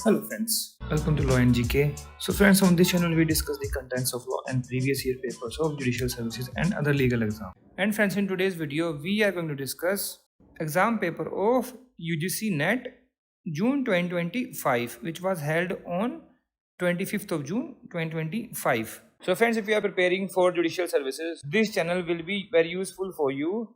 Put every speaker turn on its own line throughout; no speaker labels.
Hello friends, welcome to Law and GK. So friends, on this channel we discuss the contents of law and previous year papers of judicial services and other legal exams. And friends, in today's video we are going to discuss exam paper of UGC NET June 2025, which was held on 25th of June 2025. So friends, if you are preparing for judicial services, this channel will be very useful for you.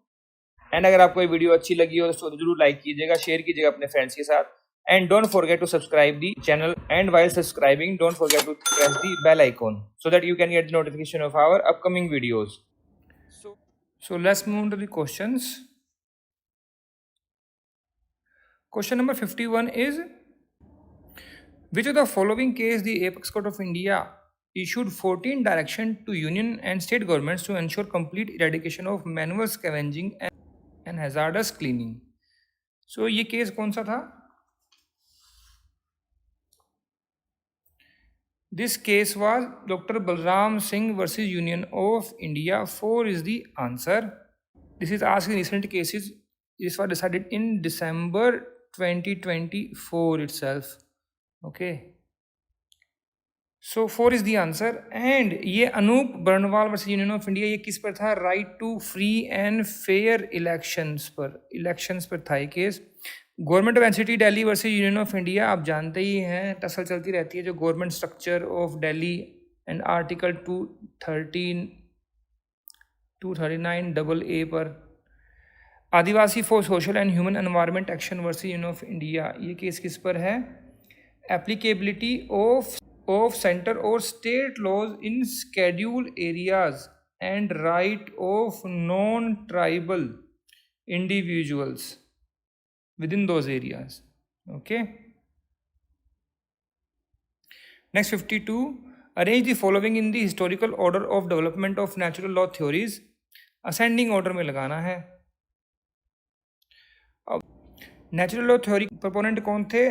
And अगर आपको ये video अच्छी लगी हो तो जरूर like कीजिएगा, share कीजिएगा अपने फ्रेंड्स के साथ, and don't forget to subscribe the channel, and while subscribing don't forget to press the bell icon so that you can get the notification of our upcoming videos. So let's move to the questions. Question number 51 is, which of the following case the Apex Court of India issued 14 direction to union and state governments to ensure complete eradication of manual scavenging and hazardous cleaning. So ये case कौन सा था? This case was Dr. Balram Singh versus Union of India. 4 is the answer. This is asked in recent cases. This was decided in December 2024 itself. Okay. So 4 is the answer. And ये Anoop Barnwal versus union of India, ये किस पर था? Right to free and fair elections पर था ये case. Government of NCT Delhi versus union of India, आप जानते ही हैं, टसल चलती रहती है जो government structure of Delhi and article 239 AA पर. Adivasi for social and human environment action versus union of India, ये केस किस पर है? Applicability of center or state laws in scheduled areas and right of non-tribal individuals within those areas. Okay. Next 52, arrange the following in the historical order of development of natural law theories. Ascending order में लगाना है. अब natural law theory proponent कौन थे?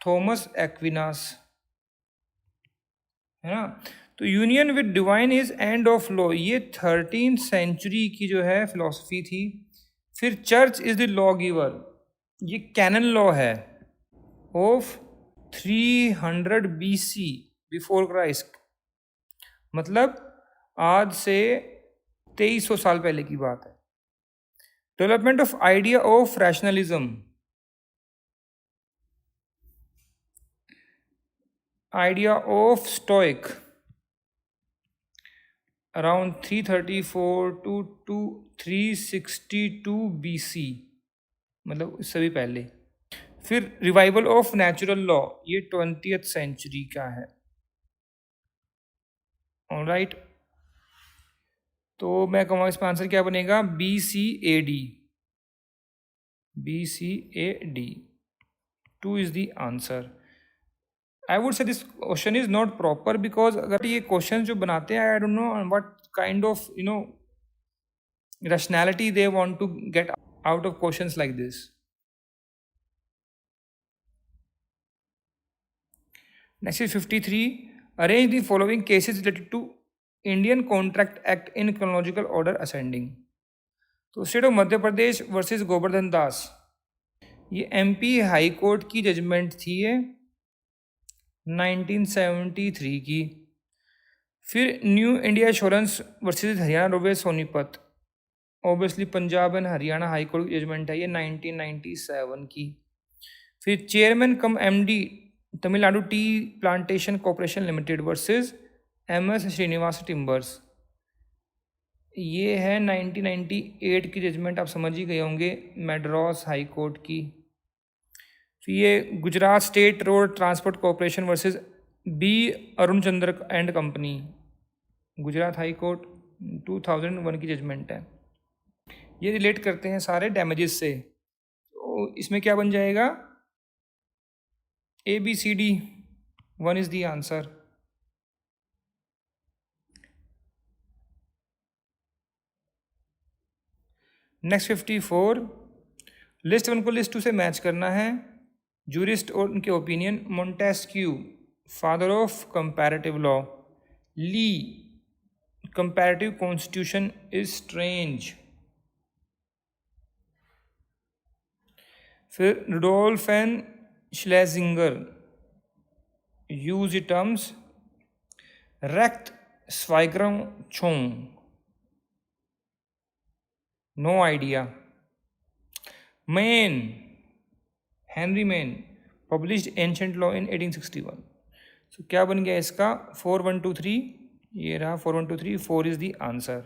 Thomas Aquinas, है ना. तो union with divine is end of law, ये 13th सेंचुरी की जो है फिलॉसफी थी. फिर church is the law giver, ये कैनन लॉ है ऑफ 300 BC बिफोर क्राइस्ट, मतलब आज से 2300 साल पहले की बात है. Development of idea of rationalism, idea of Stoic around 334 to 362 BC, मतलब इससे भी पहले. फिर रिवाइवल ऑफ नेचुरल लॉ, ये 20th सेंचुरी का है. ऑलराइट, तो मैं कहूँगा इसका आंसर क्या बनेगा? BCAD. 2 is the answer. I would say this question is not proper because अगर ये questions जो बनाते हैं, I don't know what kind of rationality they want to get out of questions like this. Next is 53. Arrange the following cases related to Indian Contract Act in chronological order ascending. तो state of Madhya Pradesh versus Govardhan Das, ये MP high court की judgement थी ये 1973 की. फिर New India Assurance versus Haryana roadways Sonipat, obviously Punjab and Haryana high court की judgement है ये 1997 की. फिर chairman cum MD Tamil Nadu tea plantation corporation limited versus MS Srinivas timbers, ये है 1998 की जजमेंट, आप समझ ही गए होंगे, मैड्रास हाई कोर्ट की. फिर ये Gujarat state road transport corporation versus B Arun Chandra and company, Gujarat high court 2001 की जजमेंट है. ये रिलेट करते हैं सारे डैमेजेस से, तो इसमें क्या बन जाएगा? ABCD. 1 is the answer. Next 54, list 1 को लिस्ट 2 से मैच करना है. जूरिस्ट और उनके opinion, Montesquieu father of comparative law, Lee comparative constitution is strange. फिर Rudolf N Schlesinger, use terms रेक्ट स्वाइग्रम छोंग, no idea. Maine, Henry Maine, published ancient law in 1861। So क्या बन गया इसका? 4123, ये रहा 4123, 4 is the answer.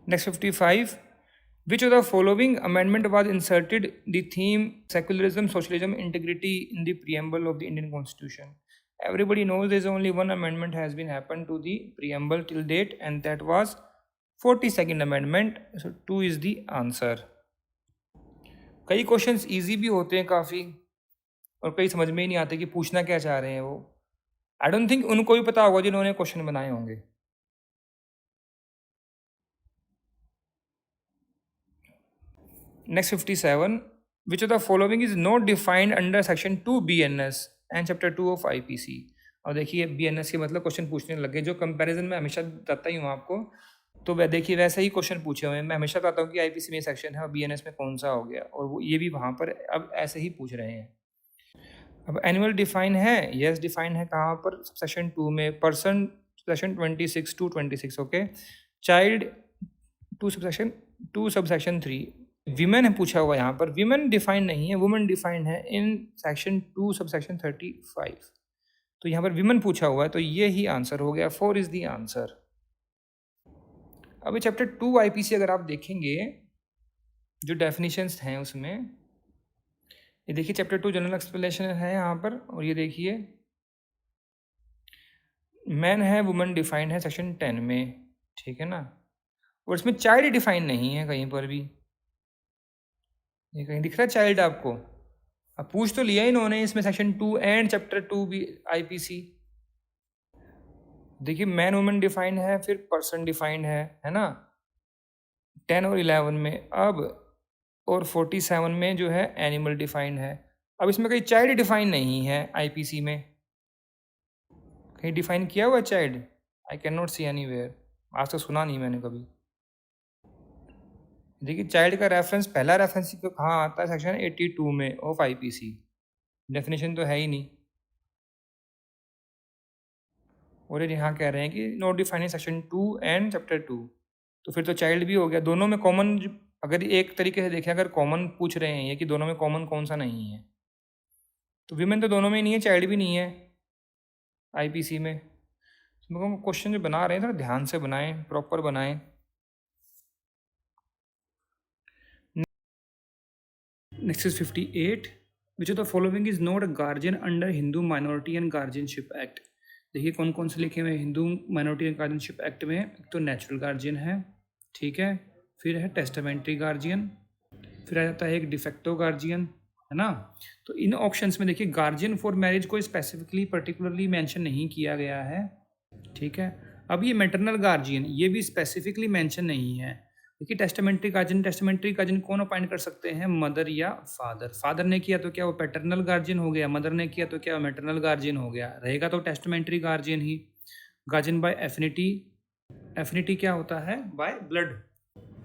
Next 55, which of the following amendment was inserted the theme secularism, socialism, integrity in the preamble of the Indian Constitution? Everybody knows there's only one amendment has been happened to the preamble till date, and that was 42nd amendment. So 2 is the answer. कई questions easy भी होते हैं काफ़ी, और कई समझ में ही नहीं आते कि पूछना क्या चाह रहे हैं वो। आई डोंट थिंक उनको भी पता होगा जिन्होंने क्वेश्चन बनाए होंगे। Next 57, which of the following is not defined under section 2 BNS and chapter 2 of IPC? और देखिए BNS के मतलब क्वेश्चन पूछने लगे, जो कंपैरिजन में हमेशा बताता ही हूँ आपको, तो वह देखिए वैसे ही क्वेश्चन पूछे हुए हैं। मैं हमेशा बताता हूँ कि IPC में सेक्शन है और BNS में कौन सा हो गया, और वो ये भी वहाँ पर अब ऐसे ही पूछ रहे हैं। अब एनुअल डिफाइन है, यस डिफाइन है कहाँ पर? सेक्शन 2 में, person section 26 to 26, okay. Child to subsection 3। Women है पूछा हुआ यहाँ पर, विमेन डिफाइन नहीं है, वुमेन डिफाइन है इन सेक्शन 2 सबसेक्शन 35। तो यहाँ पर विमेन पूछा हुआ है, तो ये ही आंसर हो गया, 4 इज द आंसर। अभी चैप्टर 2 IPC अगर आप देखेंगे, जो डेफिनेशंस हैं उसमें, ये देखिए चैप्टर 2 जनरल एक्सप्लेनेशन है यहाँ पर, और ये देखिए मैन है, वुमेन डिफाइंड है सेक्शन 10 में, ठीक है ना। और इसमें चाइल्ड डिफाइन नहीं है कहीं पर भी, ये कहीं दिख रहा है चाइल्ड आपको? अब पूछ तो लिया इन्होंने इसमें सेक्शन 2 एंड चैप्टर 2 भी IPC। देखिए मैन वुमेन डिफाइंड है, फिर पर्सन डिफाइंड है ना, 10 और 11 में। अब और 47 में जो है एनिमल डिफाइंड है। अब इसमें कहीं चाइल्ड डिफाइन नहीं है IPC में, कहीं डिफाइन किया हुआ child? I can not see anywhere, आज तक सुना नहीं मैंने कभी। देखिए चाइल्ड का रेफरेंस, पहला रेफरेंस कहाँ आता है? सेक्शन 82 में ऑफ IPC। डेफिनेशन तो है ही नहीं। और ये यहाँ कह रहे हैं कि not defining section 2 and chapter 2, तो फिर तो चाइल्ड भी हो गया। दोनों में कॉमन, अगर एक तरीके से देखें, अगर कॉमन पूछ रहे हैं ये कि दोनों में कॉमन कौन सा नहीं है, तो विमेन तो दोनों में नहीं है, चाइल्ड भी नहीं है IPC में। क्वेश्चन जो बना रहे हैं थोड़ा ध्यान से बनाएं, प्रॉपर बनाएं। Next is 58, which of the following is not a guardian under Hindu minority and guardianship act? देखिए कौन कौन से लिखे हुए हैं Hindu minority and guardianship act में। एक तो नेचुरल गार्जियन है, ठीक है, फिर है टेस्टामेंट्री गार्जियन, फिर आ जाता है एक डिफेक्टो गार्जियन, है ना। तो इन ऑप्शंस में देखिए गार्जियन फॉर मैरिज को स्पेसिफिकली पर्टिकुलरली मेंशन नहीं किया गया है, ठीक है। अब ये मैटरनल गार्जियन, ये भी स्पेसिफिकली मेंशन नहीं है। देखिए टेस्टामेंट्री गार्जियन कौन अपॉइंट कर सकते हैं? मदर या फादर। फादर ने किया तो क्या वो पैटर्नल गार्जियन हो गया, मदर ने किया तो क्या वो मैटरनल गार्जियन हो गया? रहेगा तो टेस्टामेंट्री गार्जियन ही। गार्जियन बाय एफिनिटी, एफिनिटी क्या होता है? By blood,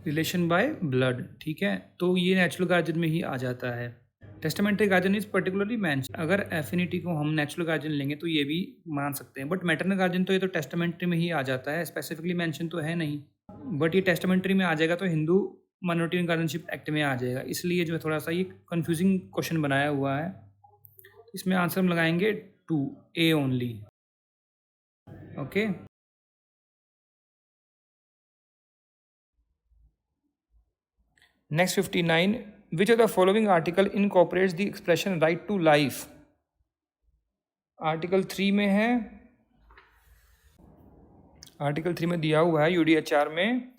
relation by blood, ठीक है। तो ये नेचुरल गार्जियन में ही आ जाता है। Testamentary guardian is particularly mention. अगर एफिनिटी को हम नेचुरल गार्जियन लेंगे तो ये भी मान सकते हैं, बट मैटरनल गार्जियन तो ये तो टेस्टामेंट्री में ही आ जाता है, स्पेसिफिकली मेंशन तो है नहीं, बट ये टेस्टामेंट्री में आ जाएगा तो Hindu minority and guardianship act में आ जाएगा। इसलिए जो है थोड़ा सा ये कंफ्यूजिंग क्वेश्चन बनाया हुआ है। इसमें आंसर हम लगाएंगे 2A only, okay. Next 59, which of the following article incorporates the expression right to life? Article 3 में है, आर्टिकल 3 में दिया हुआ है UDHR में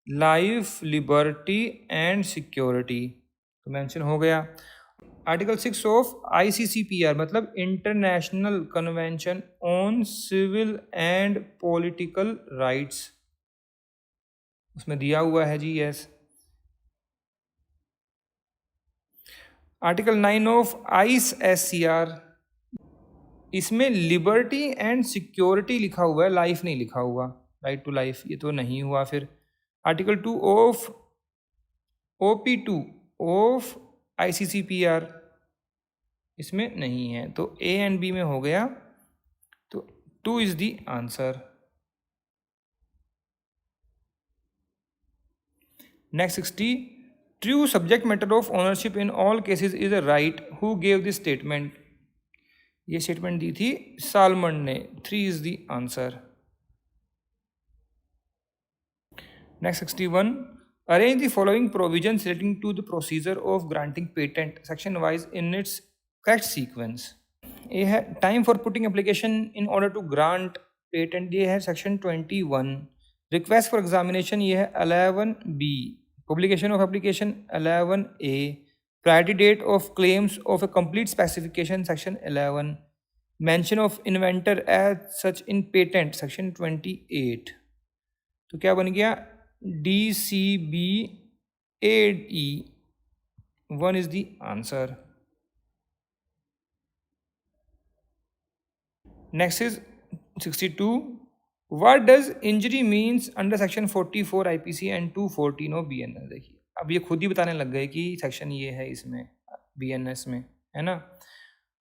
लाइफ, लिबर्टी एंड सिक्योरिटी, तो मेंशन हो गया। आर्टिकल 6 ऑफ ICCPR मतलब international convention on civil and political rights, उसमें दिया हुआ है जी, यस। आर्टिकल 9 ऑफ ICSCR, इसमें लिबर्टी एंड सिक्योरिटी लिखा हुआ है, लाइफ नहीं लिखा हुआ, राइट टू लाइफ, ये तो नहीं हुआ। फिर article 2 of OP2 of ICCPR, इसमें नहीं है, तो ए एंड बी में हो गया, तो 2 is the answer. Next 60, true subject matter of ownership in all cases is a right, who gave this statement. ये स्टेटमेंट दी थी सालमन ने, 3 is the answer. Next 61, arrange the following provisions relating to the procedure of granting patent section wise in its correct sequence. ये है time for putting application in order to grant patent, ये है section 21। Request for examination, ये है 11B। Publication of application 11A। Priority date of claims of a complete specification section 11। Mention of inventor as such in patent section 28। तो क्या बन गया, DCBAE 1 is the answer. Next is 62, what does injury means under section 44 IPC and 214 of BNS। देखिए अब ये खुद ही बताने लग गए कि सेक्शन ये है इसमें BNS में, है ना।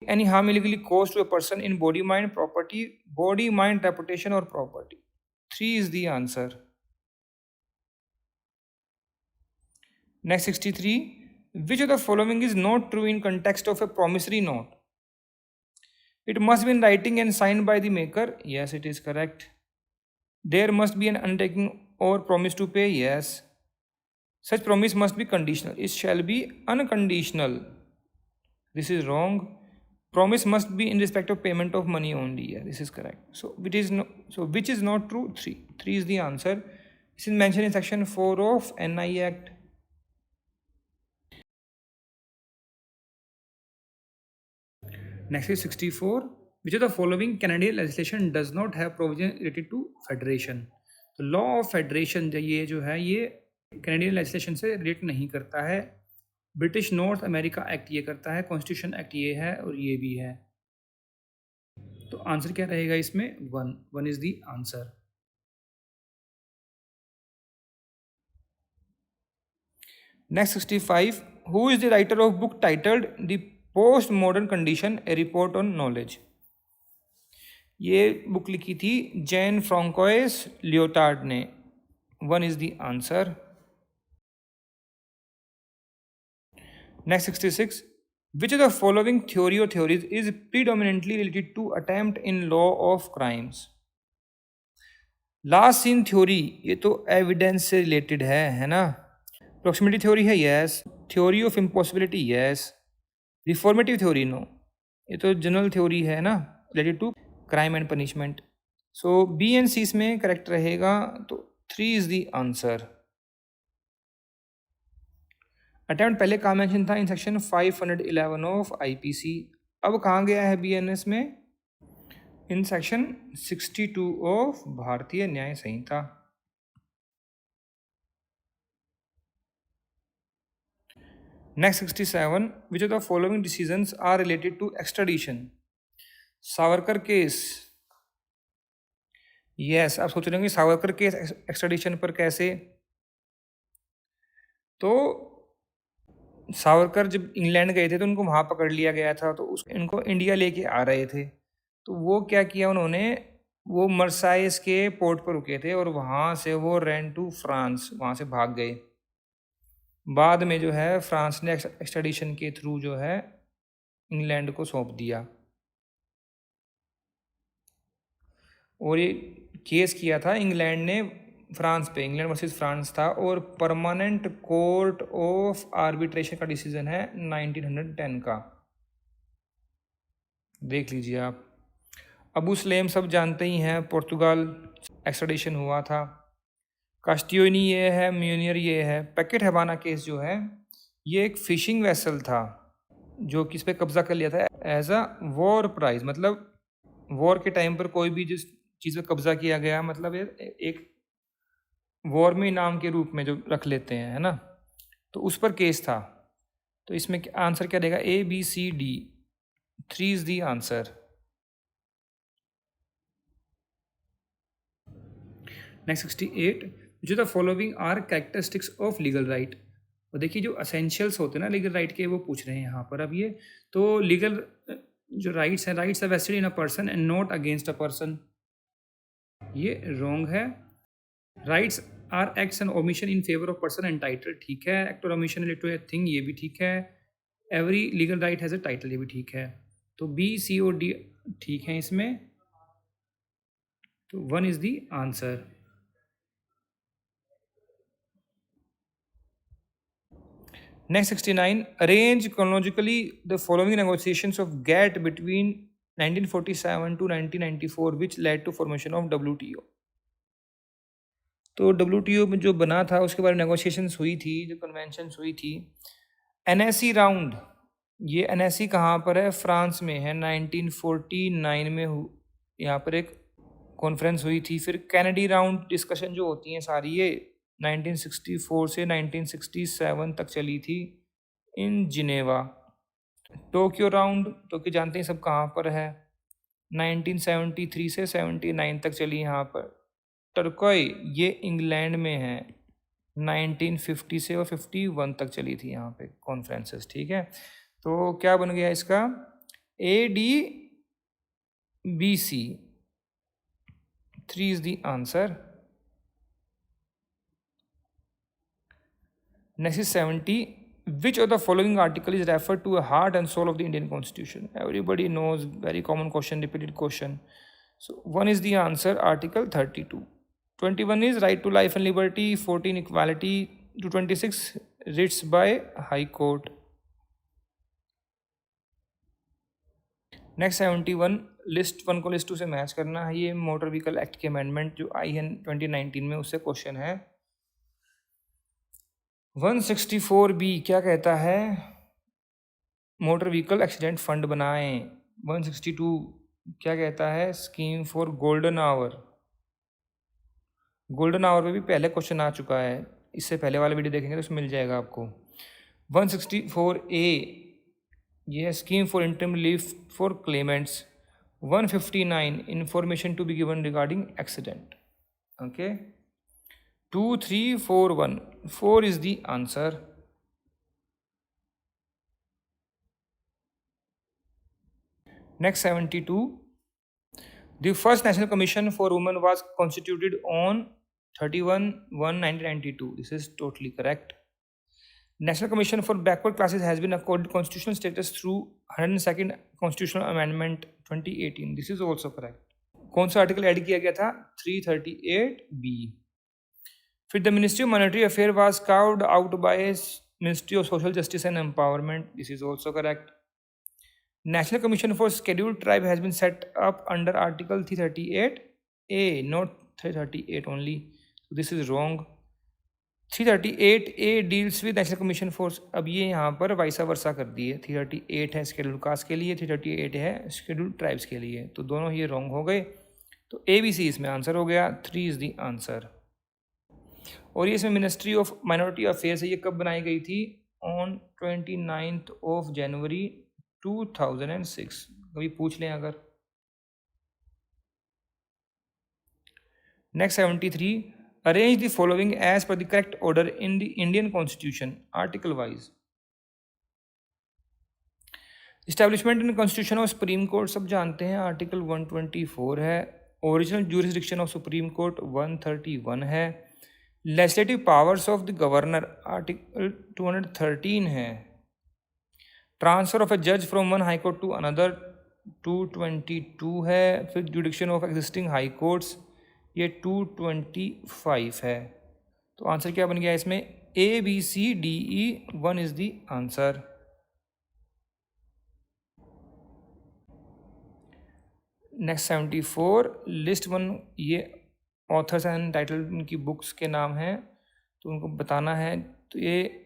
Any harm illegally cause to a person in body mind property, body mind reputation और property, 3 is the answer. Next 63, which of the following is not true in context of a promissory note? It must be in writing and signed by the maker. Yes, it is correct. There must be an undertaking or promise to pay. Yes. Such promise must be conditional. It shall be unconditional. This is wrong. Promise must be in respect of payment of money only. Yeah, this is correct. So which is not true? 3. 3 is the answer. This is mentioned in section 4 of NI Act. Next is 64. Which of the following Canadian legislation does not have provision related to federation? तो law of federation ये जो है ये Canadian legislation से relate नहीं करता है। British North America act ये करता है, कॉन्स्टिट्यूशन एक्ट ये है और ये भी है। तो आंसर क्या रहेगा इसमें? 1 is the answer. Next 65, who is the writer of book titled the post modern condition A report on knowledge? ये बुक लिखी थी जैन फ्रांकोइस लियोटार्ड ने, 1 is the answer. Next 66, which of the following theory or theories is predominantly related to attempt in law of crimes? Last seen theory, ये तो evidence से related है ना। Proximity theory है, yes. Theory of impossibility, yes. Reformative theory, no. ये तो general theory है ना, related to crime and punishment. So B and C इसमें करेक्ट रहेगा, तो 3 इज द आंसर। अटेम्प्ट पहले कहाँ मेंशन था? In section 511 of IPC। अब कहाँ गया है BNS में? इन सेक्शन 62 ऑफ Bharatiya Nyaya Sanhita. Next 67, which of the following decisions are related to extradition? Savarkar case, yes. आप सोच रहे होंगे सावरकर केस एक्सट्राडिशन पर कैसे? तो सावरकर जब इंग्लैंड गए थे तो उनको वहाँ पकड़ लिया गया था, तो इनको इंडिया लेके आ रहे थे। तो वो क्या किया उन्होंने, वो मर्साइस के पोर्ट पर रुके थे और वहाँ से वो रैन टू फ्रांस, वहाँ से भाग गए। बाद में जो है फ्रांस ने एक्सट्राडिशन के थ्रू जो है इंग्लैंड को सौंप दिया। और ये केस किया था इंग्लैंड ने फ्रांस पे, इंग्लैंड वर्सेस फ्रांस था, और परमानेंट कोर्ट ऑफ आर्बिट्रेशन का डिसीजन है 1910 का, देख लीजिए आप। अबू सलेम सब जानते ही हैं, पुर्तगाल एक्सट्राडिशन हुआ था। कास्टियोनी ये है, म्यूनियर ये है। पैकेट हवाना केस जो है ये एक फिशिंग वेसल था जो किस पे कब्जा कर लिया था एज अ वॉर प्राइज, मतलब वॉर के टाइम पर कोई भी जिस चीज़ पे कब्जा किया गया, मतलब एक वॉर में इनाम के रूप में जो रख लेते हैं, है ना, तो उस पर केस था। तो इसमें आंसर क्या देगा? ABCD, 3 is the answer. Next 68, जो the following are characteristics of legal right? और देखिए जो असेंशियल्स होते हैं ना लीगल राइट के, वो पूछ रहे हैं यहाँ पर अब ये। तो लीगल जो राइट्स हैं, rights are vested in a person and not against a person, ये रॉन्ग है। Rights are acts and omission in favour of person entitled, ठीक है। एक्ट और omission related to a thing, ये भी ठीक है। Every legal right has a title, ये भी ठीक है। तो बी, सी और डी ठीक है इसमें, तो 1 is the answer. Next 69, arrange chronologically the following negotiations of GATT between 1947 to 1994 which led to formation of WTO। तो WTO में जो बना था उसके बारे में नेगोशिएशंस हुई थी, जो कन्वेंशंस हुई थी। NSE राउंड, ये NSE कहाँ पर है? फ्रांस में है। 1949 में यहाँ पर एक कॉन्फ्रेंस हुई थी। फिर कैनेडी राउंड डिस्कशन जो होती हैं सारी, ये 1964 से 1967 तक चली थी इन जिनेवा। टोक्यो राउंड, टोक्यो जानते हैं सब कहाँ पर है, 1973 से 79 तक चली यहाँ पर। टर्कोय, ये इंग्लैंड में है, 1950 से और 51 तक चली थी यहाँ पे कॉन्फ्रेंसेस, ठीक है। तो क्या बन गया इसका? ADBC, 3 is the answer। Next is 70, which of the following article is referred to a heart and soul of the Indian Constitution? Everybody knows, very common question, repeated question। So 1 is the answer, Article 32। 21 is right to life and liberty, 14 equality, to 26 writs by High Court। Next 71, list 1 को list 2 से match करना है। ये motor vehicle act की amendment जो आई है 2019 में, उससे क्वेश्चन है। 164B क्या कहता है? मोटर व्हीकल एक्सीडेंट फंड बनाएं। 162 क्या कहता है? Scheme for golden hour. Golden hour पे भी पहले क्वेश्चन आ चुका है, इससे पहले वाला वीडियो देखेंगे तो उसमें मिल जाएगा आपको। 164A, ये है scheme for interim relief for claimants. 159, information to be given regarding accident. Okay, 2, 3, 4, 1, 4 is the answer। Next 72, the first National Commission for Women was constituted on 31/1/1992। This is totally correct। National Commission for Backward Classes has been accorded constitutional status through 102nd Constitutional Amendment 2018। This is also correct। कौन सा article add किया गया था? 338B। फिर the ministry of monetary affair was carved out by ministry of social justice and empowerment. This is also correct. National commission for scheduled tribe has been set up under article 338A, not 338 only, this is wrong. 338A deals with national commission for, अब ये यहाँ पर वाइसा वर्सा कर दिए। 338 है scheduled caste के लिए, 338 है शेड्यूल्ड ट्राइब्स के लिए, तो दोनों ये रॉन्ग हो गए। तो ABC इसमें आंसर हो गया। 3 इज द आंसर। और ये इसमें मिनिस्ट्री ऑफ माइनॉरिटी अफेयर्स है, ये कब बनाई गई थी? On 29 January 2006। कभी पूछ लें अगर। Next 73, arrange the following as per the correct order in the Indian constitution, article wise. Establishment in constitution of supreme court सब जानते हैं, आर्टिकल 124 है। Original jurisdiction of supreme court 131 है। Legislative powers of the governor article 213 है। Transfer of a जज from one high court to another 222 है। फिर jurisdiction of existing high courts, ये 225 है। तो आंसर क्या बन गया इसमें? ABCDE, 1 is the answer. Next 74, list 1, ये ऑथर्स एंड टाइटल उनकी बुक्स के नाम हैं, तो उनको बताना है। तो ये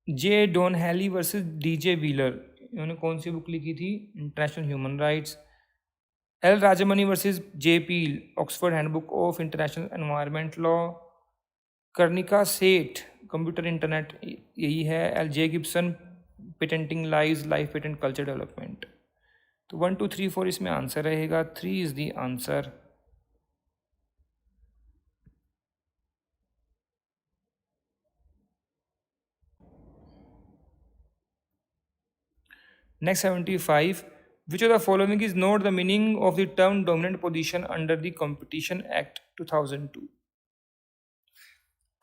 J. Donnelly versus DJ Wheeler, इन्होंने कौन सी बुक लिखी थी? International human rights. L. Rajamani versus J. Peel, Oxford handbook of international environment law. Karnika Seth, computer internet, यही है। L. J. Gibson, patenting lies, life patent culture development. तो 1, 2, 3, 4 इसमें आंसर रहेगा। 3 is the answer. Next 75, which of the following is not the meaning of the term dominant position under the competition act 2002?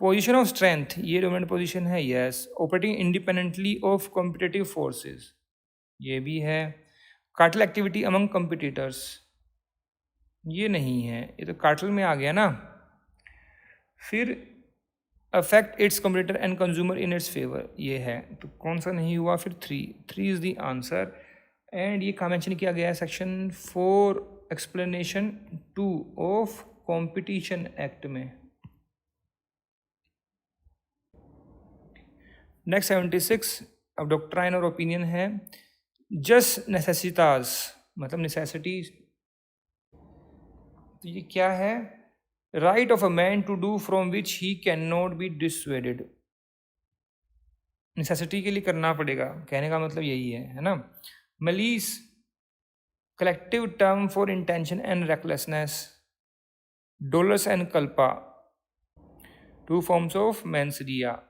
Position of strength, ये dominant position है, yes. Operating independently of competitive forces, ये भी है। Cartel activity among competitors, ये नहीं है, ये तो कार्टेल में आ गया ना। फिर affect it's competitor and consumer in its favour, ये है, तो कौन सा नहीं हुआ? फिर three is the answer. And ये कहाँ मेंशन किया गया है? Section 4 explanation 2 of competition act में। नेक्स्ट 76, अब डॉक्ट्राइन और ओपिनियन है। जस्ट नेसेसिटास मतलब नेसेसिटी, तो ये क्या है? Right of a man to do from which he can not be dissuaded, necessity के लिए करना पड़ेगा, कहने का मतलब यही है ना। Malice, collective term for intention and recklessness. Dolus and culpa, two forms of mens rea.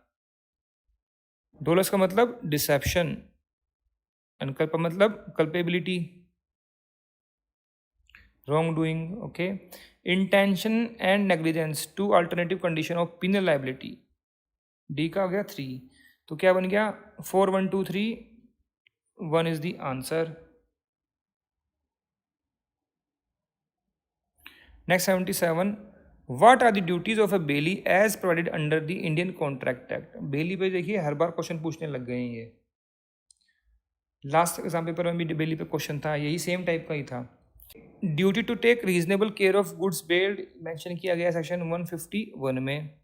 Dolus का मतलब डिसेप्शन, एंड कल्पा मतलब culpability, wrong doing, okay. Intention and negligence, two alternative condition of penal liability. D का हो गया 3, तो क्या बन गया? 4 1 2 3, 1 is the answer. Next 77, what are the duties of a bailee as provided under the Indian Contract Act? Bailee पे देखिए हर बार question पूछने लग गए हैं ये। लास्ट एग्जाम पेपर में भी बेली पे क्वेश्चन था, यही सेम टाइप का ही था। Duty to take reasonable care of goods bailed mention किया गया सेक्शन 151 में।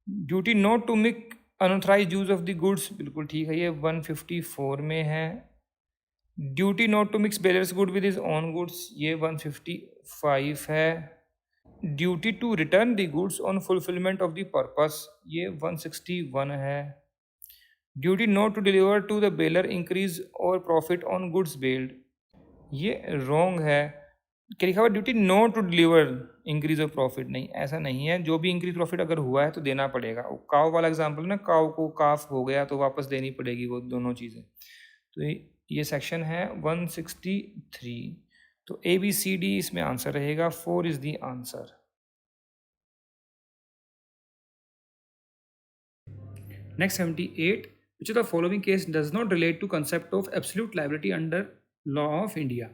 Duty not to make unauthorised use of the goods, बिल्कुल ठीक है, ये 154 में है। Duty not to mix bailor's good with his own goods, ये 155 है। Duty to return the goods on fulfilment of the purpose, ये 161 है। Duty not to deliver to the bailor increase और प्रॉफिट ऑन गुड्स बेल्ड, ये wrong है। क्या लिखा हुआ? Duty not to deliver increase of profit, नहीं, ऐसा नहीं है। जो भी इंक्रीज प्रॉफिट अगर हुआ है तो देना पड़ेगा। काव वाला एग्जांपल ना, काव को काफ हो गया तो वापस देनी पड़ेगी वो दोनों चीज़ें। तो ये सेक्शन है 163, तो ABCD इसमें आंसर रहेगा। 4 is the answer. Next 78, which of the following case does not relate to concept of absolute liability under law of India?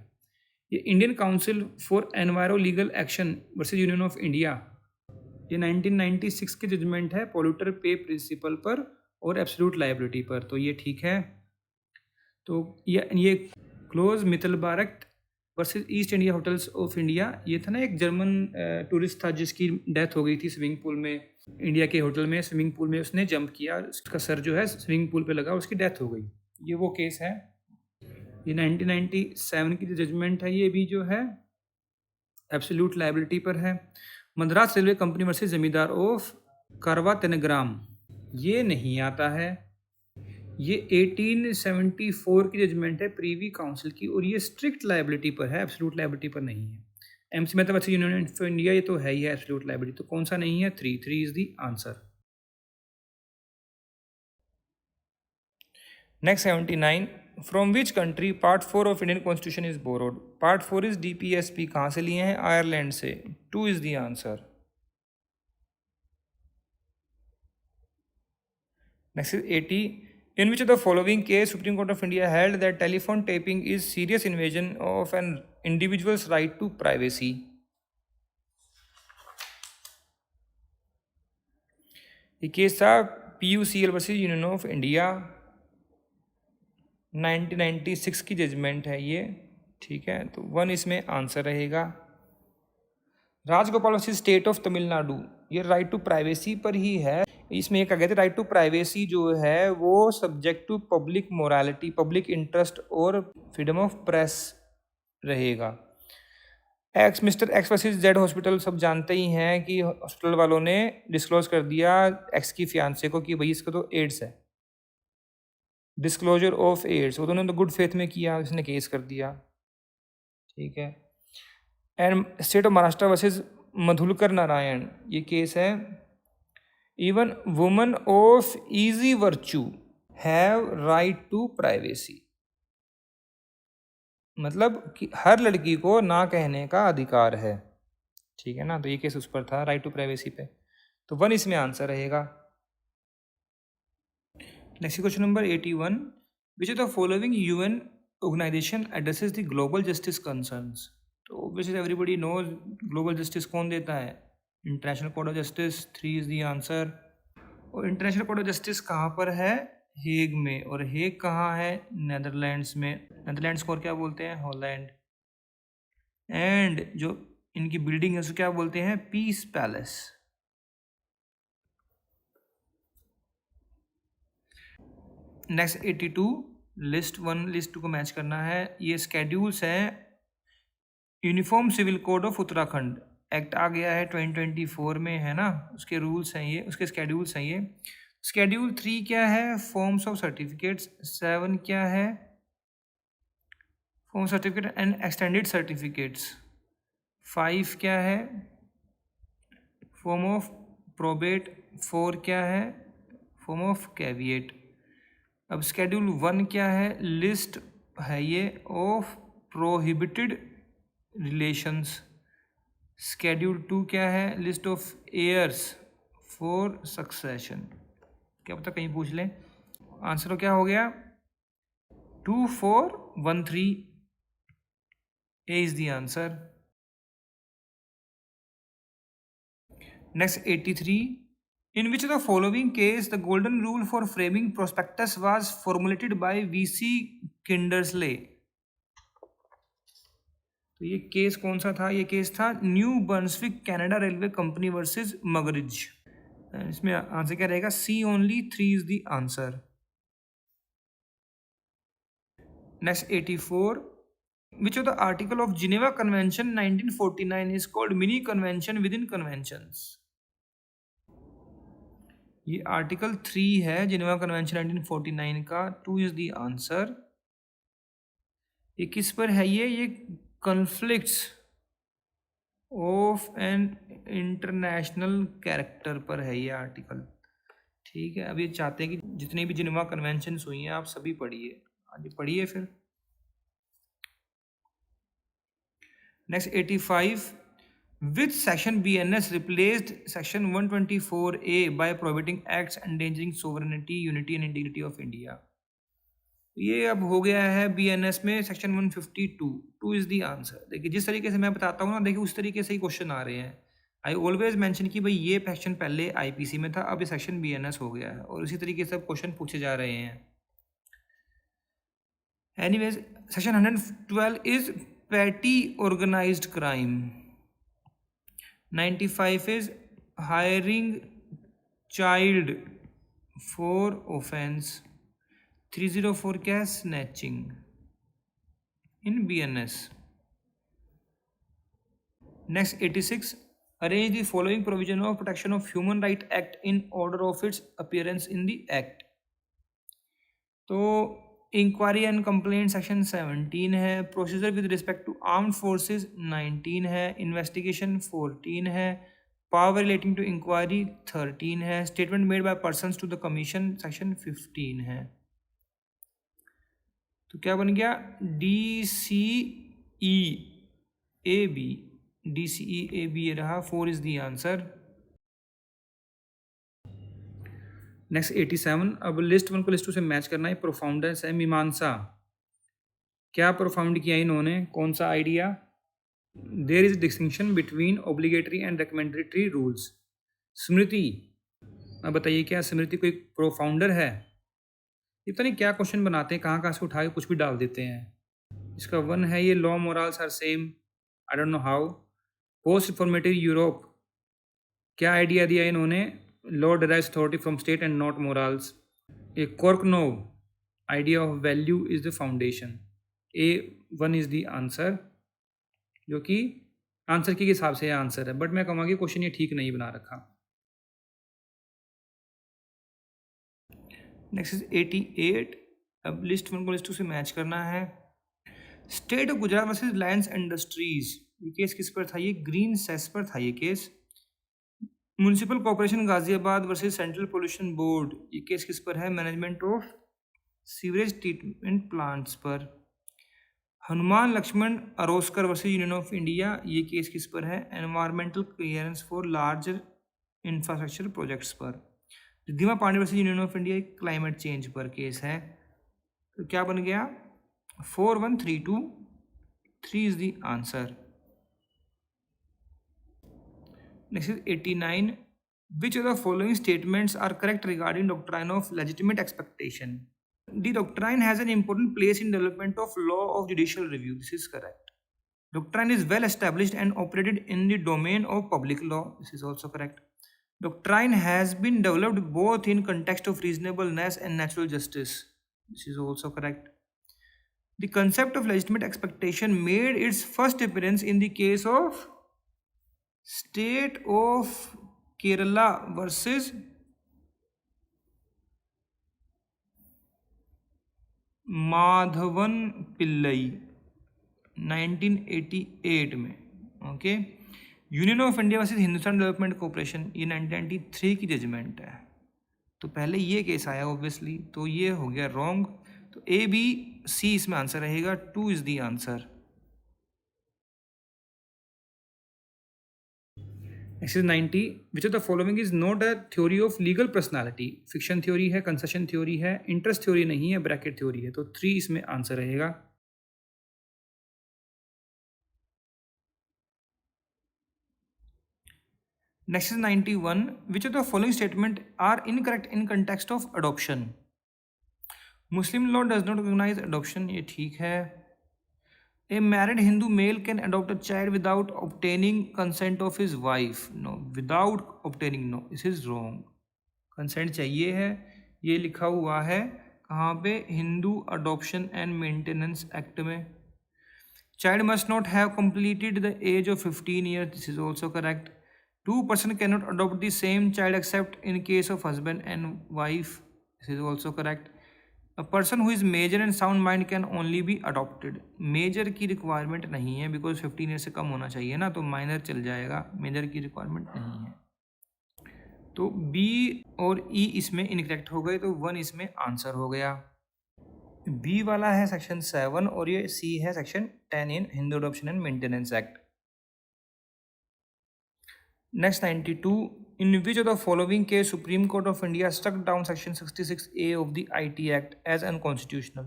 ये Indian council for enviro legal action versus union of India, ये 1996 की judgement है polluter पे principal पर और absolute liability पर, तो ये ठीक है। तो ये Klaus Mittelbachert versus East India Hotels of India, ये था ना एक जर्मन टूरिस्ट था जिसकी डेथ हो गई थी स्विमिंग पूल में, इंडिया के होटल में स्विमिंग पूल में उसने जंप किया, उसका सर जो है स्विमिंग पूल पे लगा, उसकी डेथ हो गई, ये वो केस है। ये 1997 की जो जजमेंट है ये भी जो है एब्सोल्यूट लाइबिलिटी पर है। मद्रास रेलवे कंपनी वर्सेस जमींदार ऑफ करवा तेनग्राम, ये नहीं आता है। ये 1874 की जजमेंट है प्रीवी काउंसिल की, और ये स्ट्रिक्ट लाइबिलिटी पर है, एब्सोल्यूट लाइबिलिटी पर नहीं है। एमसी मतलब अच्छा यूनियन ऑफ इंडिया, ये तो है ही है एब्सोल्यूट लाइबिलिटी, तो कौन सा नहीं है? 3 is the answer. Next 79, from which country part 4 of Indian constitution is borrowed? Part 4 is DPSP, कहाँ से लिए हैं? आयरलैंड से। 2 is the answer. Next is 80, in which of the following case Supreme Court of India held that telephone taping is serious invasion of an individual's right to privacy? ये case था PUCL versus union of India, 1996 की judgement है ये, ठीक है, तो 1 इसमें answer रहेगा। Rajagopal versus state of Tamil Nadu, ये राइट टू प्राइवेसी पर ही है। इसमें ये कहा गया था राइट टू प्राइवेसी जो है वो subject to public morality, public interest और फ्रीडम ऑफ प्रेस रहेगा। Mister X versus Z hospital, सब जानते ही हैं कि हॉस्पिटल वालों ने डिस्क्लोज कर दिया एक्स की फियांसे को कि भाई इसको तो एड्स है, डिस्क्लोजर ऑफ एड्स, वो दोनों तो गुड फेथ में किया, इसने केस कर दिया, ठीक है। And state of Maharashtra versus Madhukar Narayan, ये केस है even woman of easy virtue have right to privacy, मतलब कि हर लड़की को ना कहने का अधिकार है, ठीक है ना। तो ये केस उस पर था, राइट टू प्राइवेसी पे। तो 1 इसमें आंसर रहेगा। Next question number 81, which of the following UN organisation addresses the global justice concerns. तो obviously everybody knows global justice कौन देता है, international court of justice. 3 is the answer. और इंटरनेशनल कोर्ट ऑफ जस्टिस कहाँ पर है, Hague में। और हेग कहाँ है, नेदरलैंड्स में। नेदरलैंड्स को और क्या बोलते हैं, हॉलैंड। एंड जो इनकी बिल्डिंग है उसको क्या बोलते हैं, peace palace. Next 82, list 1 list 2 को मैच करना है। ये स्केड्यूल्स हैं uniform civil code of Uttarakhand, act आ गया है 2024 में, है ना। उसके रूल्स हैं ये, उसके स्केड्यूल्स हैं ये। स्केड्यूल 3 क्या है, फॉर्म्स ऑफ सर्टिफिकेट्स। 7 क्या है, form certificate and extended certificates. 5 क्या है, फॉर्म ऑफ प्रोबेट। 4 क्या है, फॉर्म ऑफ कैविएट। अब स्केड्यूल 1 क्या है, लिस्ट है ये ऑफ प्रोहिबिटेड रिलेशंस। स्केड्यूल 2 क्या है, list of heirs for succession. क्या पता कहीं पूछ लें। आंसर क्या हो गया, 2413 A is the answer. Next 83, in which of the following case the golden rule for framing prospectus was formulated by VC Kindersley। तो ये केस कौन सा था, ये केस था New Brunswick Canada railway company versus Muggeridge. इसमें answer क्या रहेगा, C only 3 is the answer. Next 84, which of the article of Geneva Convention 1949 is called mini convention within conventions। ये आर्टिकल 3 है जिनेवा कन्वेंशन 1949 का। 2 is the answer. ये किस पर है, ये conflicts of an international character पर है ये आर्टिकल, ठीक है। अब ये चाहते हैं कि जितनी भी जिनेवा कन्वेंशन हुई हैं आप सभी पढ़िए, आगे पढ़िए फिर। Next 85, which section BNS replaced section 124A by prohibiting acts endangering sovereignty, unity and integrity of India। ये अब हो गया है BNS में सेक्शन 152। 2 is the answer. देखिए जिस तरीके से मैं बताता हूँ ना, देखिए उस तरीके से ही क्वेश्चन आ रहे हैं। आई ऑलवेज मेंशन कि भाई ये सेक्शन पहले आईपीसी में था, अब ये सेक्शन BNS हो गया है, और इसी तरीके से अब क्वेश्चन पूछे जा रहे हैं। Anyways section 112 is petty organised crime. 95 is hiring child for offense। 304 क्या है, snatching in BNS। Next 86, arrange the following provision of protection of human right act in order of its appearance in the act। तो inquiry and complaint section 17 है, procedure with respect to armed forces 19 है, investigation 14 है, power relating to inquiry 13 है, statement made by persons to the commission section 15 है। तो क्या बन गया, DCEAB ये रहा, 4 इज द आंसर। नेक्स्ट 87, अब लिस्ट 1 को लिस्ट 2 से मैच करना है। प्रोफाउंडेंस है मीमांसा, क्या प्रोफाउंड किया इन्होंने, कौन सा idea. There is distinction between obligatory and recommendatory rules. Smriti, अब बताइए क्या स्मृति कोई प्रोफाउंडर है। ये पता नहीं क्या क्वेश्चन बनाते हैं, कहाँ से उठा के कुछ भी डाल देते हैं। इसका 1 है ये, law morals are same, I don't know how. Post reformative Europe, क्या आइडिया दिया इन्होंने, law derives authority from state and not morals. A Korkunov, idea of value is the foundation. A1 is the answer, जो कि answer के हिसाब से answer है, but मैं कहूँगा कि क्वेश्चन ये ठीक नहीं बना रखा। नेक्स्ट इज 88, अब लिस्ट 1 को लिस्ट 2 से मैच करना है। State of Gujarat versus Reliance Industries, ये केस किस पर था, ये ग्रीन सेस पर था ये case. Municipal corporation Ghaziabad versus central pollution board, ये केस किस पर है, management of sewerage treatment plants पर। Hanuman Laxman Aroskar versus union of India, ये केस किस पर है? Environmental clearance for larger infrastructure projects पर। Ridhima Pandey versus union of India climate change पर केस है। तो क्या बन गया? 4132, 3 is the answer. Next is 89, which of the following statements are correct regarding doctrine of legitimate expectation? The doctrine has an important place in development of law of judicial review. This is correct. Doctrine is well established and operated in the domain of public law. This is also correct. Doctrine has been developed both in context of reasonableness and natural justice. This is also correct. The concept of legitimate expectation made its first appearance in the case of State of Kerala versus Madhavan Pillai 1988 में। Okay, union of India versus Hindustan development corporation, ये 1993 की judgement है। तो पहले ये case आया obviously, तो ये हो गया रॉन्ग। तो ए बी सी इसमें आंसर रहेगा, 2 is the answer. Next is 90, which of the following is not a theory of legal personality? Fiction theory है, कंसेशन थ्योरी है, इंटरेस्ट थ्योरी नहीं है, ब्रैकेट थ्योरी है। तो 3 इसमें आंसर रहेगा। Next is 91, which of the following statement are incorrect in context of adoption? Muslim law does not recognise adoption, ये ठीक है। A married Hindu male can adopt a child without obtaining consent of his wife. No, without obtaining, no, this is wrong. Consent चाहिए है, ये लिखा हुआ है कहाँ पे? Hindu adoption and maintenance act में। Child must not have completed the age of 15 years. This is also correct. Two persons cannot adopt the same child except in case of husband and wife. This is also correct. A person who is major and sound mind can only be adopted. Major की requirement नहीं है, because 15 year से कम होना चाहिए ना, तो minor चल जाएगा, मेजर की रिक्वायरमेंट नहीं है। तो बी और ई इसमें इनकरेक्ट हो गए, तो 1 इसमें आंसर हो गया। बी वाला है सेक्शन 7 और ये सी है section 10 in Hindu adoption and maintenance act. Next 92, in which of the following case Supreme Court of India struck down section 66A of the IT Act as unconstitutional?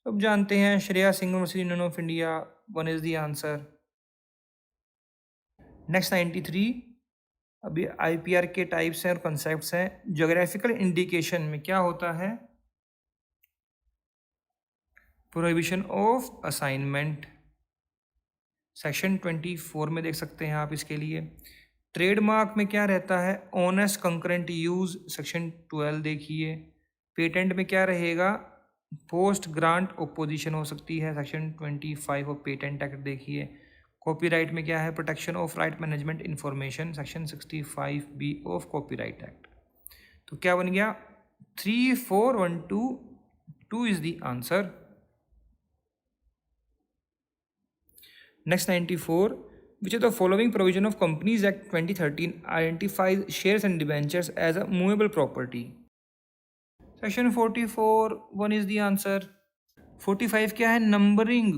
अब जानते हैं, Shreya Singh versus union of India, 1 is the answer. Next 93, अभी IPR के types हैं और concepts हैं। Geographical indication में क्या होता है? प्रोहिबिशन ऑफ असाइनमेंट, सेक्शन 24 में देख सकते हैं आप इसके लिए। ट्रेडमार्क में क्या रहता है? ऑनेस्ट कंकरेंट यूज, सेक्शन 12 देखिए। पेटेंट में क्या रहेगा? पोस्ट ग्रांट ओपोजिशन हो सकती है, सेक्शन 25 ऑफ पेटेंट एक्ट देखिए। कॉपीराइट में क्या है? Protection of right management information, section 65B of copyright act. तो क्या बन गया? 3 4 1 2, 2 is the answer. Next 94, which of the following provision of Companies Act 2013 identifies shares and debentures as a movable property? Section 44, 1 is the answer. 45 क्या है? Numbering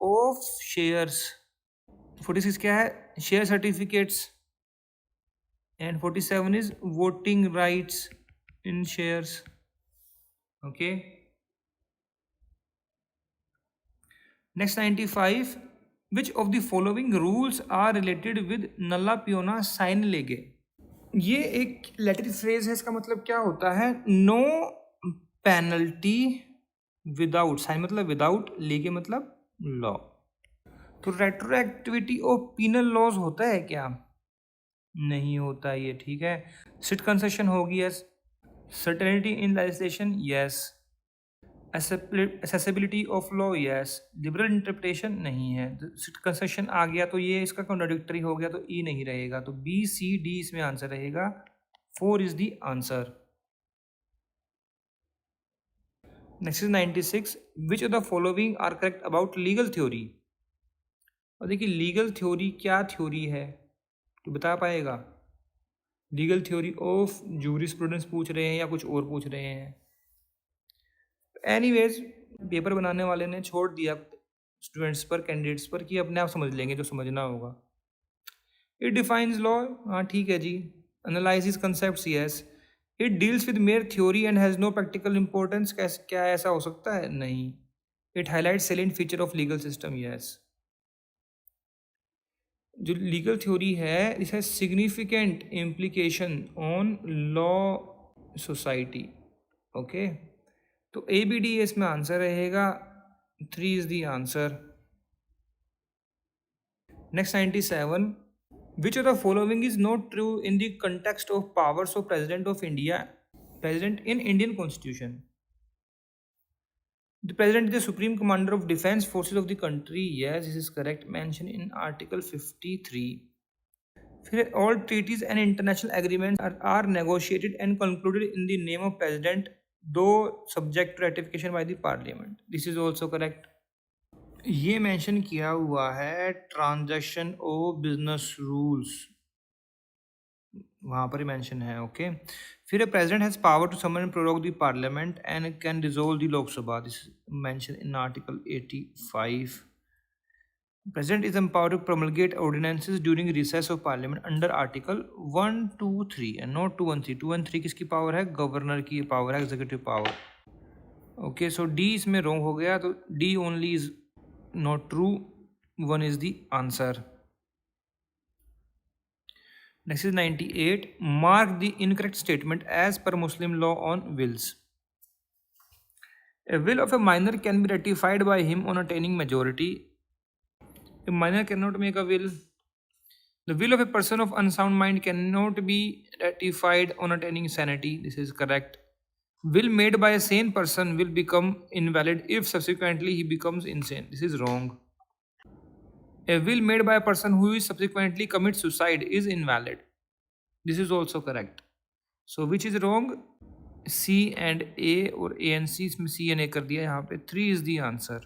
of shares. 46 क्या है? Share certificates. And 47 is voting rights in shares. Okay. Next 95, which of the following rules are related with Nalla piano sign लेगे? ये एक Latin phrase है, इसका मतलब क्या होता है? नो पेनल्टी विदाउट, साइन मतलब विदाउट, लेगे मतलब लॉ। तो रेट्रोएक्टिविटी ऑफ पीनल लॉज होता है क्या? नहीं होता ये, ठीक है। सिट कंसेशन होगी, yes. Certainty in legislation, yes. Accessibility of law, yes. Liberal interpretation नहीं है। कंसेशन आ गया तो ये इसका कॉन्ट्राडिक्टरी हो गया, तो ई नहीं रहेगा, तो बी सी डी इसमें आंसर रहेगा। 4 is the answer. Next is 96, which of the following are correct about legal theory? और देखिए लीगल थ्योरी क्या थ्योरी है, तो बता पाएगा? लीगल थ्योरी ऑफ जूरिस्प्रूडेंस पूछ रहे हैं या कुछ और पूछ रहे हैं? एनीवेज पेपर बनाने वाले ने छोड़ दिया स्टूडेंट्स पर, कैंडिडेट्स पर, कि अपने आप समझ लेंगे जो समझना होगा। इट डिफाइंस लॉ, हाँ ठीक है जी। Analysis concepts, yes. It deals with mere theory and has no practical importance, कैसे, क्या ऐसा हो सकता है? नहीं। It highlights salient feature of legal system, yes. जो लीगल थ्योरी है it has significant implication on law society. Okay, तो ए बी डी इसमें आंसर रहेगा, 3 is the answer. Next 97, which of the following is not true in the context of powers of president of India, president in Indian constitution? The president is the supreme commander of defense forces of the country, yes, this is correct, mentioned in article 53. फिर all treaties and international agreements are negotiated and concluded in the name of president, though subject to ratification by the parliament, this is also correct. ये mention किया हुआ है transaction of business rules, वहाँ पर ही mention है। Okay, फिर president has power to summon and prorogue the parliament and can dissolve the Lok Sabha, this mention in article 85। President is empowered to promulgate ordinances during recess of parliament under article 123 and not 213। 213 किसकी power है? Governor की power है, executive power. Okay, सो D इसमें wrong हो गया, तो D only is not true, 1 is the answer. Next is 98. Mark the incorrect statement as per Muslim law on wills. A will of a minor can be ratified by him on attaining majority. A minor cannot make a will. The will of a person of unsound mind cannot be ratified on attaining sanity. This is correct. Will made by a sane person will become invalid if subsequently he becomes insane. This is wrong. A will made by a person who is subsequently commits suicide is invalid. This is also correct. So which is wrong? C and A, और A and C, इसमें C and A कर दिया यहाँ पे, 3 is the answer.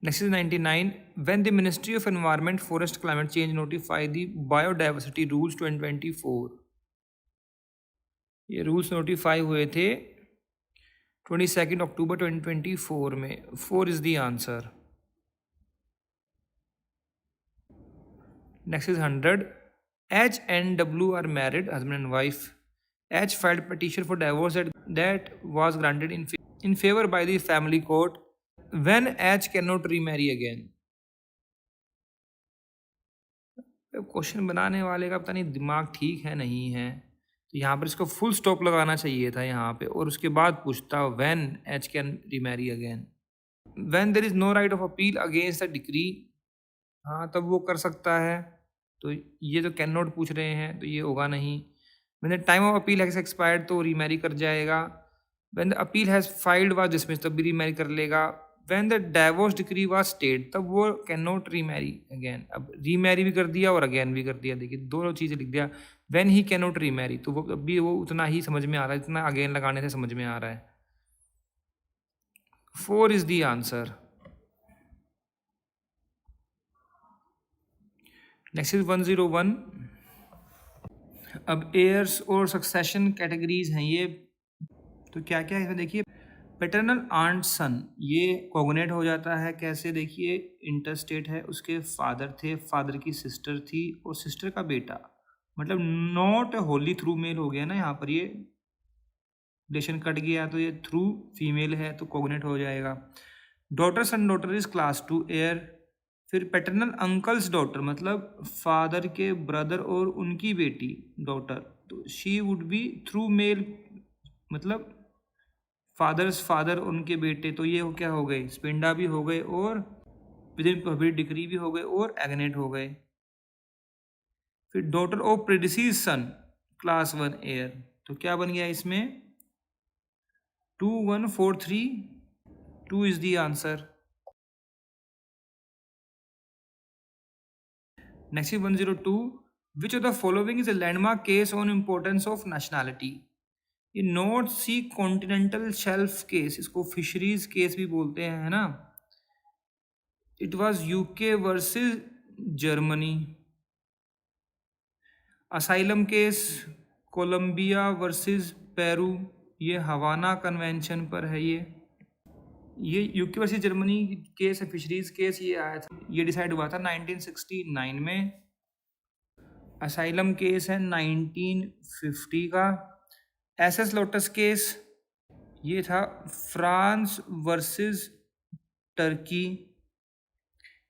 Next is 99. When the Ministry of Environment, Forest, Climate Change notify the Biodiversity Rules 2024, ये rules notify हुए थे 22 अक्टूबर 2024 में, 4 is the answer. Next is 100. H and W are married, husband and wife. H filed petition for divorce that was granted in favor by the family court. When H cannot remarry again. Question बनाने वाले का पता नहीं दिमाग ठीक है नहीं है, तो यहाँ पर इसको फुल स्टॉप लगाना चाहिए था यहाँ पे, और उसके बाद पूछता when H can remarry again. When there is no right of appeal against the decree, हाँ तब वो कर सकता है, तो ये तो कैन नॉट पूछ रहे हैं, तो ये होगा नहीं। When the time of appeal has expired, तो रीमैरी कर जाएगा। When the appeal has filed was dismiss, तब भी रीमैरी कर लेगा। When the divorce decree was stayed, तब वो कैन नॉट रीमैरी अगेन। अब रीमैरी भी कर दिया और अगेन भी कर दिया, देखिए दोनों चीज़ें लिख दिया। When he can not remarry, तो वो अब भी वो उतना ही समझ में आ रहा है जितना अगेन लगाने से समझ में आ रहा है। 4 is the answer. Next is 101। अब एयर्स और सक्सेशन कैटेगरीज हैं ये, तो क्या क्या है इसमें देखिए। पैटर्नल आंट सन, ये कॉग्नेट हो जाता है कैसे? देखिए इंटरस्टेट है, उसके फादर थे, फादर की सिस्टर थी, और सिस्टर का बेटा, मतलब नॉट होली थ्रू मेल हो गया ना, यहाँ पर ये रिलेशन कट गया, तो ये थ्रू फीमेल है तो कॉग्नेट हो जाएगा। Daughter son daughter is class 2 heir. फिर पैटर्नल अंकल्स डॉटर, मतलब फादर के ब्रदर और उनकी बेटी डॉटर, तो she would be through male, मतलब फादर्स फादर उनके बेटे, तो ये क्या हो गए? स्पिंडा भी हो गए, और विदिन पब्लिक डिग्री भी हो गए, और एग्नेट हो गए। फिर daughter of predeceased son class 1 heir, तो क्या बन गया इसमें? 2143, 2 is the answer. Next 102। Which of the following is a landmark case on importance of nationality? ये north sea continental shelf case, इसको फिशरीज केस भी बोलते हैं, है ना। It was UK versus Germany. Asylum case Colombia versus Peru, ये Havana convention पर है ये। ये यूके वर्सेस जर्मनी केस है, फिशरीज केस ये आया था, ये डिसाइड हुआ था 1969 में। असाइलम केस है 1950 का। एसएस लोटस केस ये था फ्रांस वर्सेस टर्की।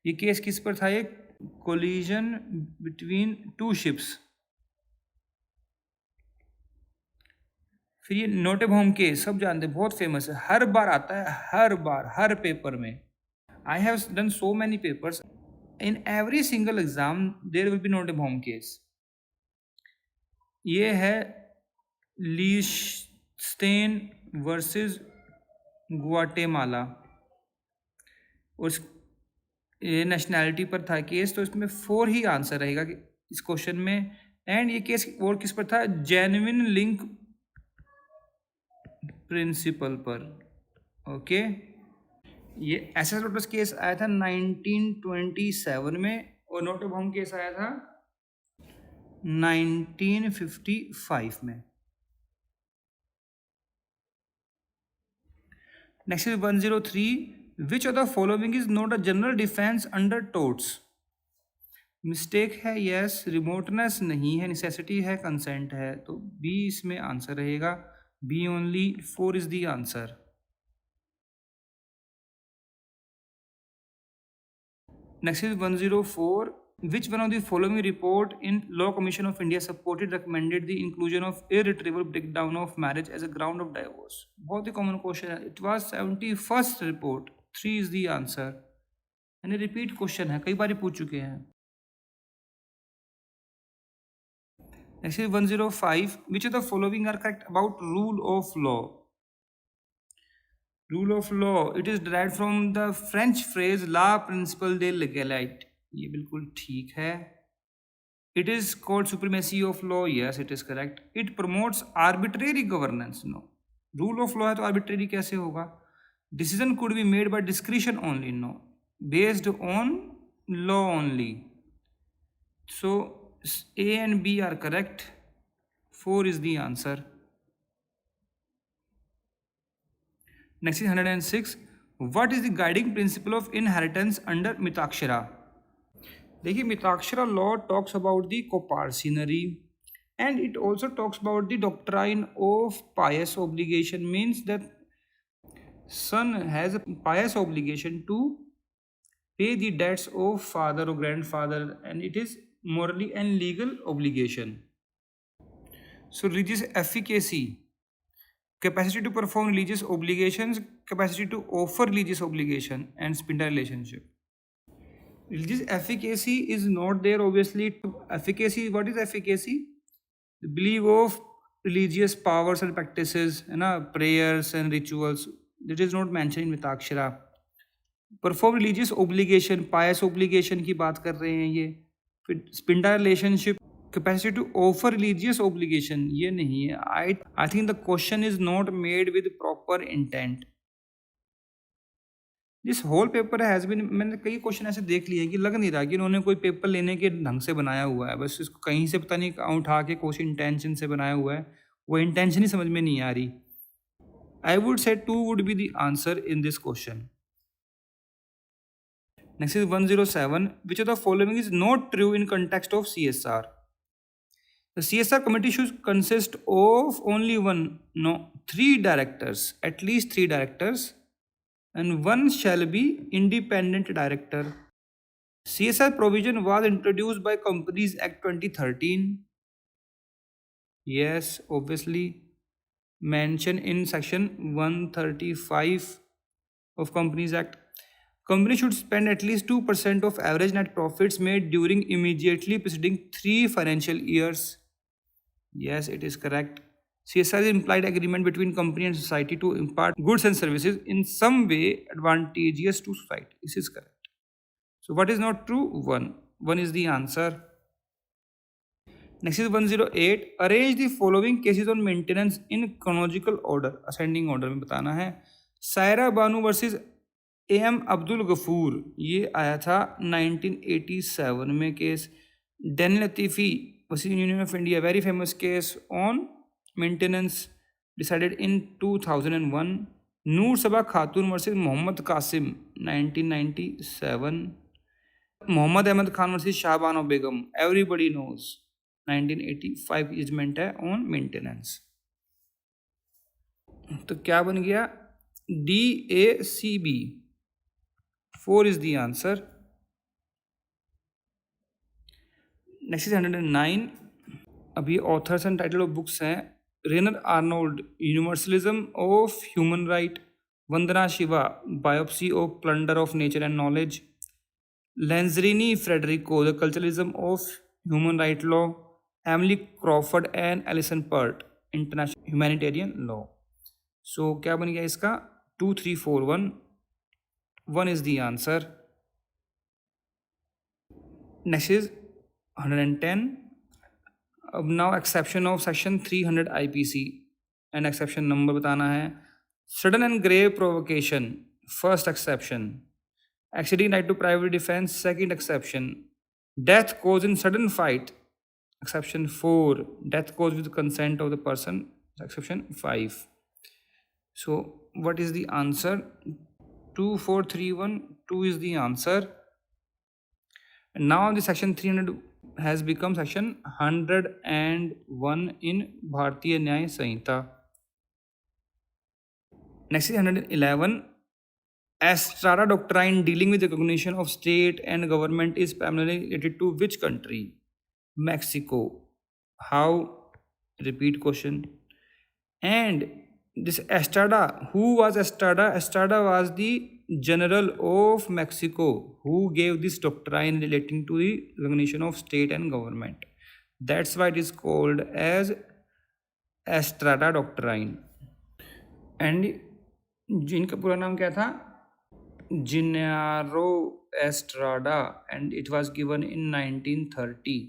ये केस किस पर था? ये कोलिजन बिटवीन टू शिप्स। फिर ये नोटेबॉम केस सब जानते हैं, बहुत फेमस है, हर बार आता है, हर बार, हर पेपर में। I have done so many papers, in every single exam there will be Nottebohm case. ये है लीस्टेन वर्सेस ग्वाटेमाला, और ये नेशनैलिटी पर था केस, तो इसमें 4 ही आंसर रहेगा कि इस क्वेश्चन में। एंड ये केस और किस पर था? जेन्युइन लिंक प्रिंसिपल पर। ओके, ये एसएस लोटस केस आया था 1927 में, और नोटेबॉम केस आया था 1955 में। Next is 103, which of the following is not a general defence under टोट्स? Mistake है, यस। रिमोटनेस नहीं है, नेसेसिटी है, कंसेंट है, तो बी इसमें आंसर रहेगा, B only. 4 is the answer. Next is 104, which one of the following report in Law Commission of India supported recommended the inclusion of irretrievable breakdown of marriage as a ground of divorce? बहुत ही common question है, it was 71st report. 3 is the answer, यानी repeat question है, कई बार पूछ चुके हैं। Next is 105, which of the following are correct about rule of law? Rule of law, it is derived from the French phrase la principle de l'égalité, ये बिल्कुल ठीक है। It is called supremacy of law, yes it is correct. It promotes arbitrary governance, no. Rule of law है तो arbitrary कैसे होगा? Decision could be made by discretion only, no. Based on law only. So A and B are correct. 4 is the answer. Next is 106, what is the guiding principle of inheritance under Mitakshara? देखिए, Mitakshara law talks about the coparcenary, and it also talks about the doctrine of pious obligation, means that son has a pious obligation to pay the debts of father or grandfather, and it is morally and legal obligation. So religious efficacy, capacity to perform religious obligations, capacity to offer religious obligation, and spinda relationship. Religious efficacy is not there, obviously. Efficacy, what is efficacy? The belief of religious powers and practices, prayers and rituals, that is not mentioned in Mitakshara. Perform religious obligation, pious obligation की बात कर रहे हैं ये। फिर sapinda relationship, capacity to offer religious obligation, ये नहीं है। I think the question is not made with proper intent. This whole paper has been, मैंने कई क्वेश्चन ऐसे देख लिए कि लग नहीं रहा कि इन्होंने कोई पेपर लेने के ढंग से बनाया हुआ है, बस इसको कहीं से पता नहीं उठा के क्वेश्चन इंटेंशन से बनाया हुआ है, वो इंटेंशन ही समझ में नहीं आ रही। I would say 2 would be the answer in this question. Next is 107, which of the following is not true in context of CSR? The CSR committee should consist of only 3 directors, at least 3 directors, and 1 shall be independent director. CSR provision was introduced by Companies Act 2013. Yes, obviously mentioned in section 135 of Companies Act. Company should spend at least 2% of average net profits made during immediately preceding 3 financial years. Yes, it is correct. CSR is implied agreement between company and society to impart goods and services in some way advantageous to society. This is correct. So what is not true? 1. 1 is the answer. Next is 108. Arrange the following cases on maintenance in chronological order. Ascending order में बताना है। Saira Banu versus AM Abdul Gafoor, ये आया था 1987 में case. Daniel Latifi versus union of India, very famous case on maintenance, decided in 2001. Noor Saba Khatoon versus Mohammad Qasim 1997, Mohammad Ahmad Khan versus Shah Bano Begum everybody knows 1985 judgment है on maintenance. तो क्या बन गया, DACB 4 is the answer. Next is 109। अभी authors and title of books हैं, रेनर Arnold universalism of human right, Vandana Shiva biopiracy of plunder of nature and knowledge, Lenzerini Federico the culturalism of human right law, Emily Crawford and Alison Pert international humanitarian law. So क्या बन गया इसका, 2 3 4 1, 1 is the answer. Next is 110। अब now exception of section 300 IPC and exception number बताना है। Sudden and grave provocation first exception, exceeding right to private defence second exception, death cause in sudden fight exception 4, death cause with consent of the person exception 5। So what is the answer? 2 4 3 1, 2 is the answer. And now the section 300 has become section 101 in Bharatiya Nyay Sanhita. Next is 111. Estrada doctrine dealing with the recognition of state and government is primarily related to which country? Mexico. How? Repeat question. And this Estrada, who was Estrada? Estrada was the general of Mexico who gave this doctrine relating to the recognition of state and government. That's why it is called as Estrada doctrine. And जिनका पूरा नाम क्या था, Genaro Estrada, and it was given in 1930.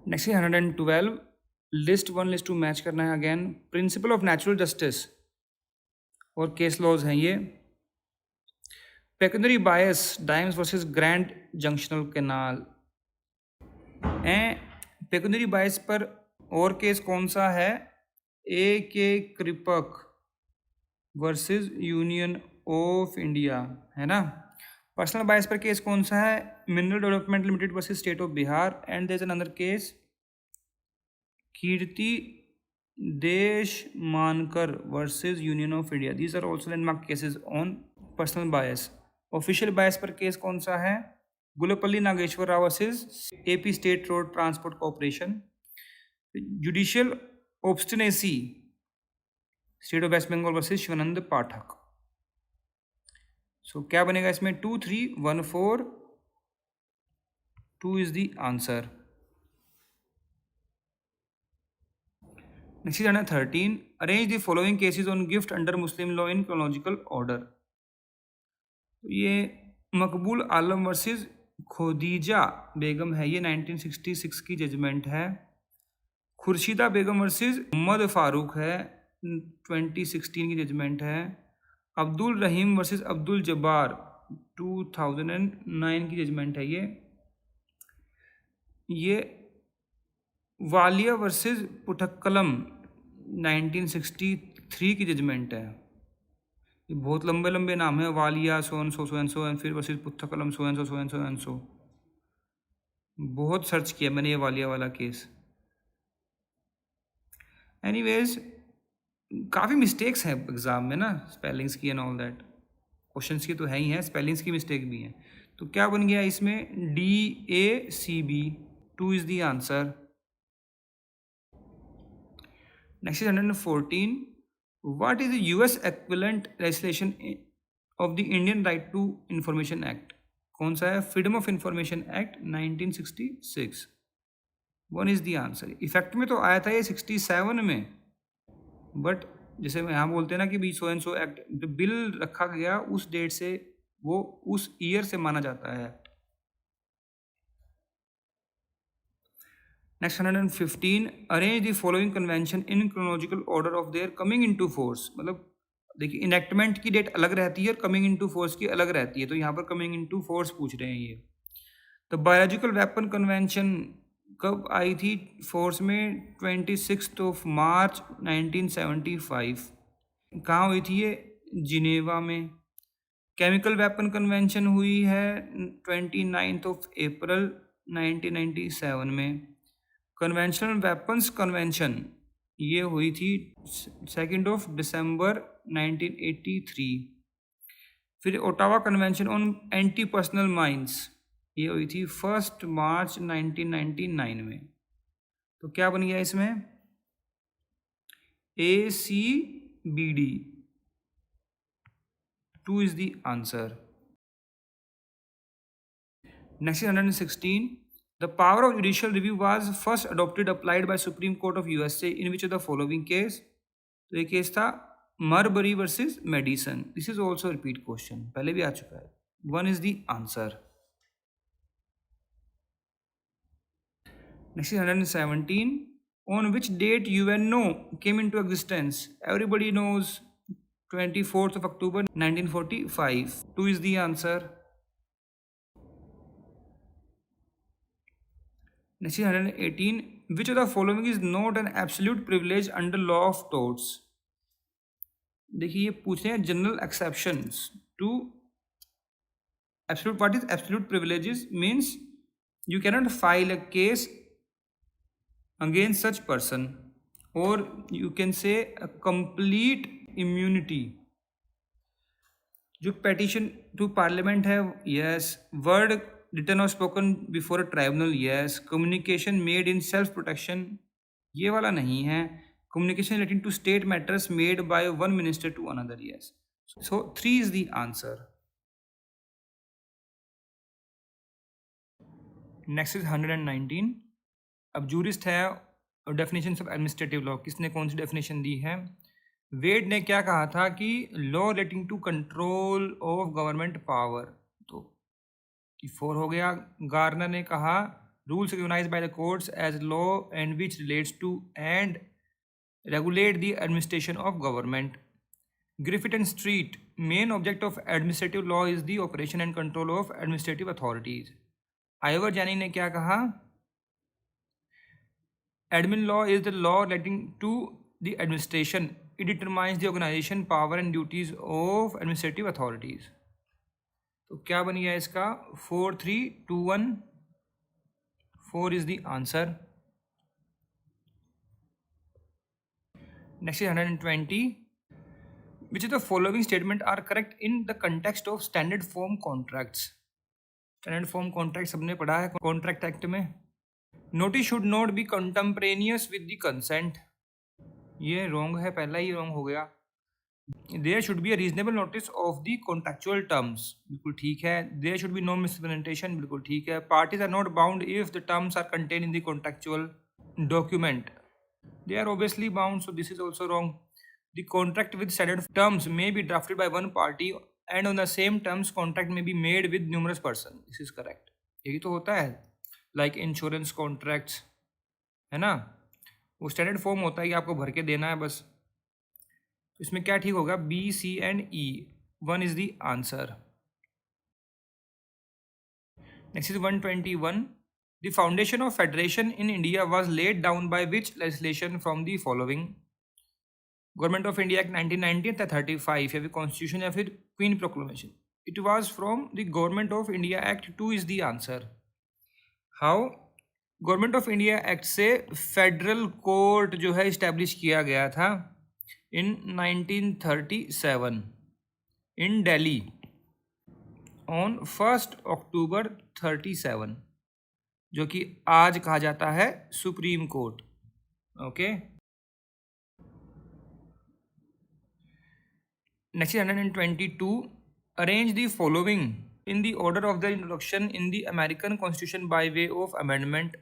Next is 112. List 1 list 2 match करना है again. Principle of natural justice और case laws हैं ये। Pecuniary bias Dimes versus Grand Junction canal. Pecuniary bias पर और केस कौन सा है? AK Kraipak versus union of India, है ना। पर्सनल बायस पर केस कौन सा है? Mineral development limited versus state of Bihar. And there is another case, Kirti Deshmankar versus union of India. These are also landmark cases on personal bias. Official bias पर case कौन सा है? Gullapalli Nageswara Rao versus AP state road transport corporation. Judicial obstinacy, state of West Bengal versus Shivanand Pathak. So क्या बनेगा इसमें? 2 3 1 4, 2 is the answer. Next is 113. Arrange the following cases on gift under Muslim law in chronological order. ये मकबूल आलम versus खोदीजा बेगम है, ये 1966 की जजमेंट है। खुर्शीदा बेगम versus Mohammad Farooq है, 2016 की जजमेंट है। अब्दुल रहीम वर्सेस अब्दुल जब्बार 2009 की जजमेंट है ये वालिया वर्सेस पुठक्कलम 1963 की जजमेंट है। ये बहुत लंबे लंबे नाम है, Walia so and so and फिर वर्सेस पुठक्कलम सो एंड सो। बहुत सर्च किया मैंने ये वालिया वाला केस। एनीवेज काफ़ी मिस्टेक्स हैं एग्ज़ाम में ना, स्पेलिंग्स की एंड ऑल दैट। क्वेश्चंस की तो है ही है, स्पेलिंग्स की मिस्टेक भी है। तो क्या बन गया इसमें? DACB 2 is the answer. Next is 114. What is the US equivalent legislation of the Indian Right to Information Act? कौन सा है? Freedom of Information Act 1966। 1 is the answer। Effect में तो आया था ये 67 में, बट जैसे यहाँ बोलते हैं ना कि भी सो एंड सो एक्ट, जो बिल रखा गया उस डेट से, वो उस ईयर से माना जाता है। Next 115. Arrange the following convention in chronological order of their coming into force। मतलब देखिए इनेक्टमेंट की डेट अलग रहती है और कमिंग इनटू फोर्स की अलग रहती है, तो यहाँ पर कमिंग इनटू फोर्स पूछ रहे हैं ये। तो बायोलॉजिकल वेपन कन्वेंशन कब आई थी फोर्स में? 26 मार्च 1975। कहाँ हुई थी ये? जिनेवा में। केमिकल वेपन कन्वेंशन हुई है 29 अप्रैल 1997 में। कन्वेंशनल वेपन्स कन्वेंशन ये हुई थी 2 दिसंबर 1983। फिर Ottawa convention on anti personal mines ये हुई थी 1 मार्च 1999 में। तो क्या बन गया इसमें? ACBD 2 is the answer. Next is 116. The power of judicial review was first applied by Supreme Court of USA in which of the following case? तो ये केस था Marbury versus Madison. This is also a repeat question. पहले भी आ चुका है. 1 is the answer. Next is 117. On which date UNO came into existence? Everybody knows 24th of October 1945. 2 is the answer. Next is 118. Which of the following is not an absolute privilege under law of torts? देखिए ये पूछते हैं general exceptions to absolute. What is absolute privileges? Means you cannot file a case against such person, और you can say a complete immunity. जो petition to parliament है, yes. Word written और spoken before a tribunal, yes. Communication made in self protection, ये वाला नहीं है. Communication relating to state matters made by one minister to another, yes. So 3 is the answer. Next is 119. अब jurist है और definition of administrative law. किसने कौन सी definition दी है? वेड ने क्या कहा था कि law relating to control of government power, तो 4 हो गया. गार्नर ने कहा rules recognised by the courts as law and which relates to and regulate the administration of government. Griffith and Street, main object of administrative law is the operation and control of administrative authorities. Ivor Jani ने क्या कहा? Admin law is the law relating to the administration. It determines the organization, power and duties of administrative authorities. तो क्या बन गया इसका? 4 3 2 1. 4 is the answer. Next is 120. Which of the following statement are correct in the context of standard form contracts? Standard form contract सबने पढ़ा है Contract Act में. Notice should not be contemporaneous with the consent. ये wrong है, पहला ही wrong हो गया. There should be a reasonable notice of the contractual terms. बिल्कुल ठीक है. There should be no misrepresentation. बिल्कुल ठीक है. Parties are not bound if the terms are contained in the contractual document. They are obviously bound, so this is also wrong. The contract with standard terms may be drafted by one party and on the same terms contract may be made with numerous persons. This is correct. यही तो होता है like insurance contracts, है ना? वो standard form होता है कि आपको भर के देना है बस. इसमें क्या ठीक होगा? B, C and E. 1 is the answer. Next is 121. The foundation of federation in India was laid down by which legislation from the following? Government of India Act 1990 या 35 या फिर Constitution या फिर Queen Proclamation? It was from the Government of India Act. 2 is the answer. How? Government of India Act से federal court जो है establish किया गया था in 1937 in Delhi on 1st October 37, जो कि आज कहा जाता है supreme court. Okay. Next 122. Arrange the following in the order of the introduction in the American constitution by way of amendment.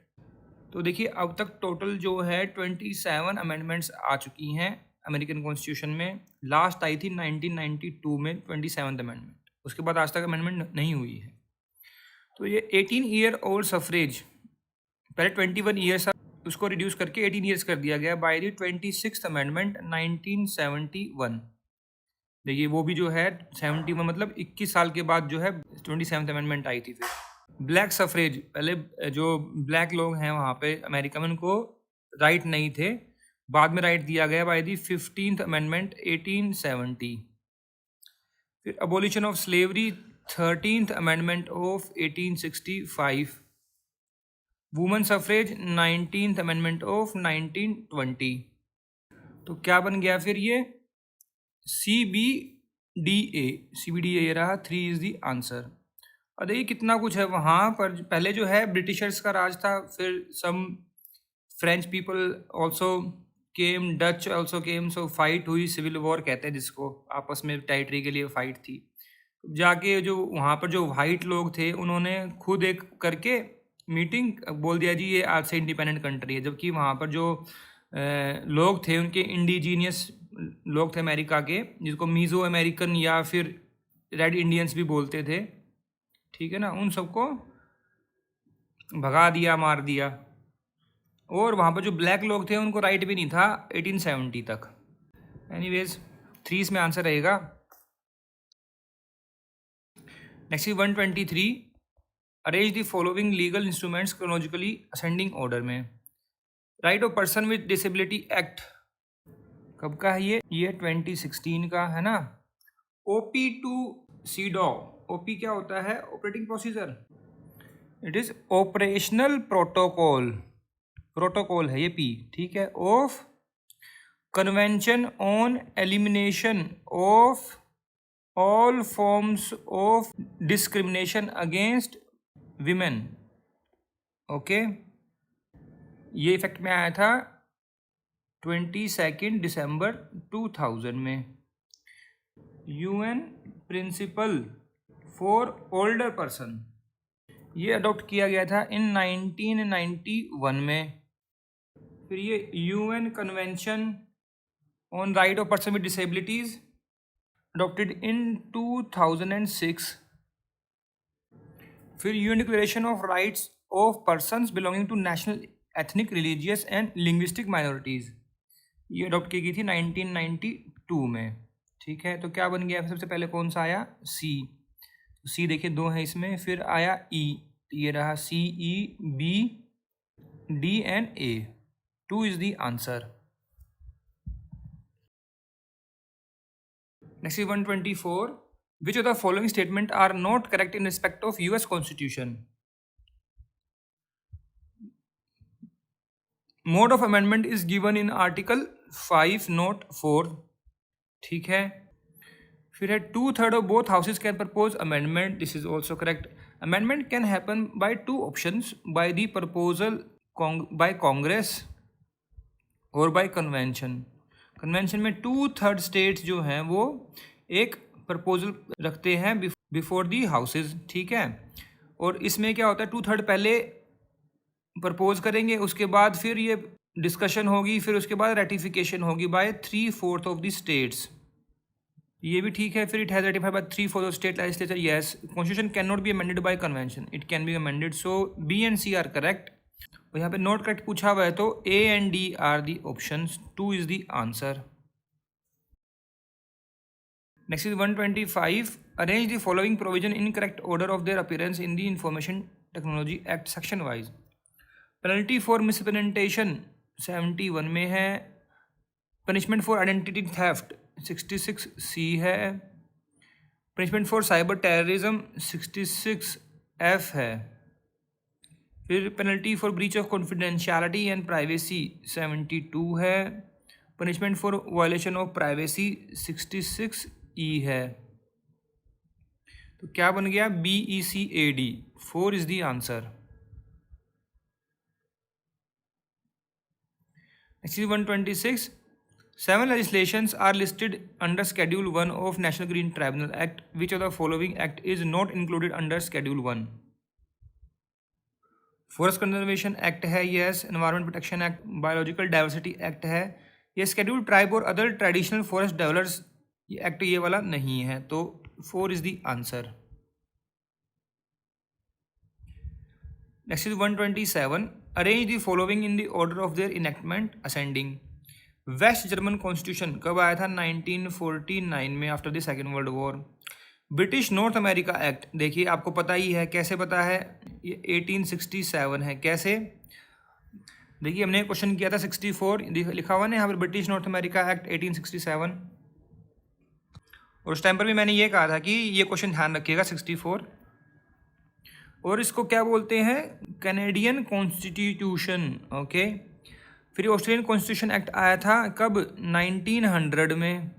तो देखिए अब तक टोटल जो है 27 अमेंडमेंट्स आ चुकी हैं अमेरिकन कॉन्स्टिट्यूशन में. लास्ट आई थी 1992 में 27th अमेंडमेंट. उसके बाद आज तक अमेंडमेंट नहीं हुई है. तो ये 18 ईयर ओल्ड सफरेज पहले 21 ईयर्स था, उसको रिड्यूस करके 18 ईयर्स कर दिया गया बाय द 26th अमेंडमेंट 1971. देखिए वो भी जो है 71 मतलब 21 साल के बाद जो है 27th अमेंडमेंट आई थी. फिर ब्लैक सफरेज, पहले जो ब्लैक लोग हैं वहाँ पे अमेरिका में उनको राइट नहीं थे, बाद में राइट दिया गया बाय द 15th अमेंडमेंट 1870। फिर abolition of slavery 13th amendment of 1865। Women suffrage 19th amendment of 1920। तो क्या बन गया फिर ये CBDA। CBDA ये रहा, 3 इज द आंसर। और देखिए कितना कुछ है वहाँ पर। पहले जो है ब्रिटिशर्स का राज था, फिर some French people also came, Dutch also came, so fight हुई, सिविल वॉर कहते हैं जिसको, आपस में टेरिटरी के लिए फाइट थी। जाके जो वहाँ पर जो वाइट लोग थे उन्होंने खुद एक करके मीटिंग बोल दिया जी ये आज से इंडिपेंडेंट कंट्री है, जबकि वहाँ पर जो लोग थे उनके इंडिजीनियस लोग थे अमेरिका के, जिसको मीज़ो अमेरिकन या फिर रेड इंडियंस भी बोलते थे, ठीक है ना, उन सबको भगा दिया, मार दिया। और वहाँ पर जो ब्लैक लोग थे उनको राइट भी नहीं था 1870 तक। एनीवेज 3 इसमें आंसर रहेगा। Next 123, arrange the following legal instruments chronologically ascending order में। Right of person with disability act कब का है ये 2016 का है ना। OP to CEDAW। OP क्या होता है? Operating procedure. It is operational protocol, protocol है ये P, ठीक है। Of convention on elimination of all forms of discrimination against women. Okay, ये इफेक्ट में आया था 22 दिसंबर 2000 में। UN principle for older person, ये अडॉप्ट किया गया था इन 1991 में। फिर ये UN convention on right of person with disabilities adopted in 2006। फिर UN declaration of rights of persons belonging to national ethnic religious and linguistic minorities, ये adopt की गई थी 1992 में, ठीक है। तो क्या बन गया सबसे पहले, कौन सा आया? C देखिए 2 है इसमें। फिर आया E, ये रहा CEBD and A, 2 is the answer. Next 124, which of the following statement are not correct in respect of US constitution. Mode of amendment is given in article 5 note 4, ठीक है। फिर है 2/3 of both houses can propose amendment, this is also correct. Amendment can happen by 2 options, by the proposal by Congress और by convention. Convention में 2/3 states जो हैं वो एक प्रपोजल रखते हैं बिफोर दी हाउसेज, ठीक है। और इसमें क्या होता है, 2/3 पहले प्रपोज करेंगे, उसके बाद फिर ये डिस्कशन होगी, फिर उसके बाद रेटिफिकेशन होगी बाय 3/4 ऑफ द स्टेट्स, ये भी ठीक है। फिर it has ratified by 3/4 of state legislature, yes. Constitution can not be amended by convention, it can be amended, so B and C are correct. और यहाँ पे नॉट करेक्ट पूछा हुआ है तो A and D are the options, 2 is the answer. Next is 125, arrange the following provision in correct order of their appearance in the information technology act section wise. Penalty for misrepresentation 71 में है। Punishment for identity theft 66C है। Punishment for cyber terrorism 66F है। फिर penalty for breach of confidentiality and privacy 72 है। Punishment for violation of privacy 66E है। तो क्या बन गया? BECAD, 4 is the answer. Next is 126. 7 legislations are listed under Schedule 1 of National Green Tribunal Act. Which of the following act is not included under Schedule 1? Forest Conservation Act है, yes. Environment Protection Act, Biological Diversity Act है, ये Scheduled Tribe और Other Traditional Forest Dwellers ये act ये वाला नहीं है, तो 4 is the answer. Next is 127. Arrange the following in the order of their enactment ascending. West German constitution कब आया था? 1949 में, after the Second World War. British North America Act, देखिए आपको पता ही है, कैसे पता है, ये 1867 है। कैसे? देखिए हमने क्वेश्चन किया था 64, लिखा हुआ ना यहाँ पर ब्रिटिश नॉर्थ अमेरिका एक्ट 1867, और उस टाइम पर भी मैंने ये कहा था कि ये क्वेश्चन ध्यान रखिएगा 64। और इसको क्या बोलते हैं, कैनेडियन कॉन्स्टिट्यूशन। ओके, फिर ऑस्ट्रेलियन कॉन्स्टिट्यूशन एक्ट आया था कब, 1900 में,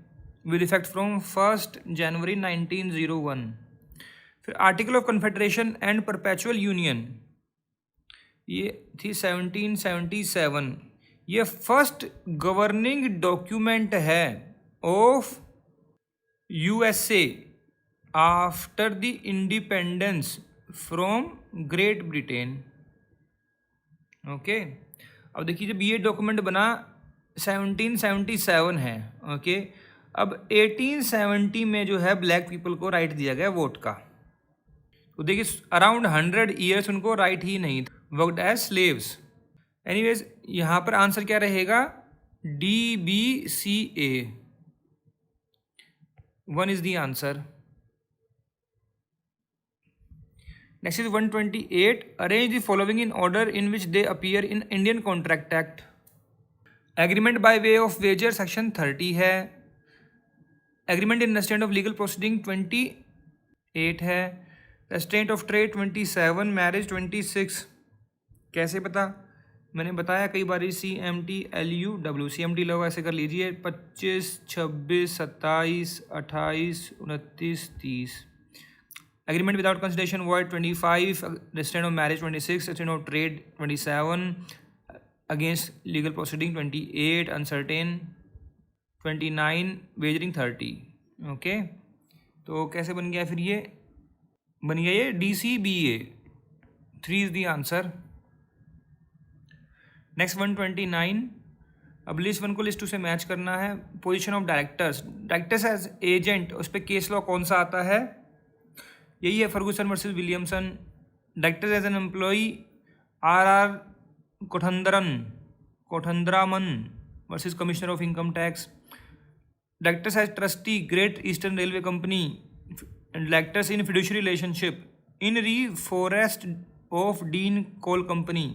विद इफेक्ट फ्रॉम 1 जनवरी 1901। फिर article of confederation and perpetual union, ये थी 1777। ये फर्स्ट गवर्निंग डॉक्यूमेंट है of USA after the independence from great Britain. Okay, अब देखिए जब ये डॉक्यूमेंट बना 1777 है। ओके, अब 1870 में जो है ब्लैक पीपल को राइट दिया गया वोट का। तो देखिए अराउंड 100 ईयर्स उनको राइट ही नहीं, वर्कड एज स्लेव्स। एनीवेज यहाँ पर आंसर क्या रहेगा, DBCA 1 is the answer. Next is 128. Arrange the following in order in which they appear in Indian Contract Act. Agreement by way of wager section 30 है, Agreement in restraint of legal proceeding 28 है, Restraint of trade 27, Marriage 26। कैसे पता, मैंने बताया कई बार, CMT LUW, CMT लोग ऐसे कर लीजिए, 25, 26, 27, 28, 29, 30। Agreement without consideration void 25, restraint of marriage 26, restraint of trade 27, against legal proceeding 28, uncertain 29, wagering 30। Okay, तो कैसे बन गया, फिर ये बन गया ये DCBA 3 is the answer. Next 129। अब लिस्ट 1 को लिस्ट 2 से मैच करना है। Position of directors as agent, उस पर केस लॉ कौन सा आता है, यही है Ferguson versus Williamson. Directors as an employee, RR Kothandaraman versus commissioner of income tax. Directors as trustee, great eastern railway company. Directors in fiduciary relationship, in re forest of dean coal company.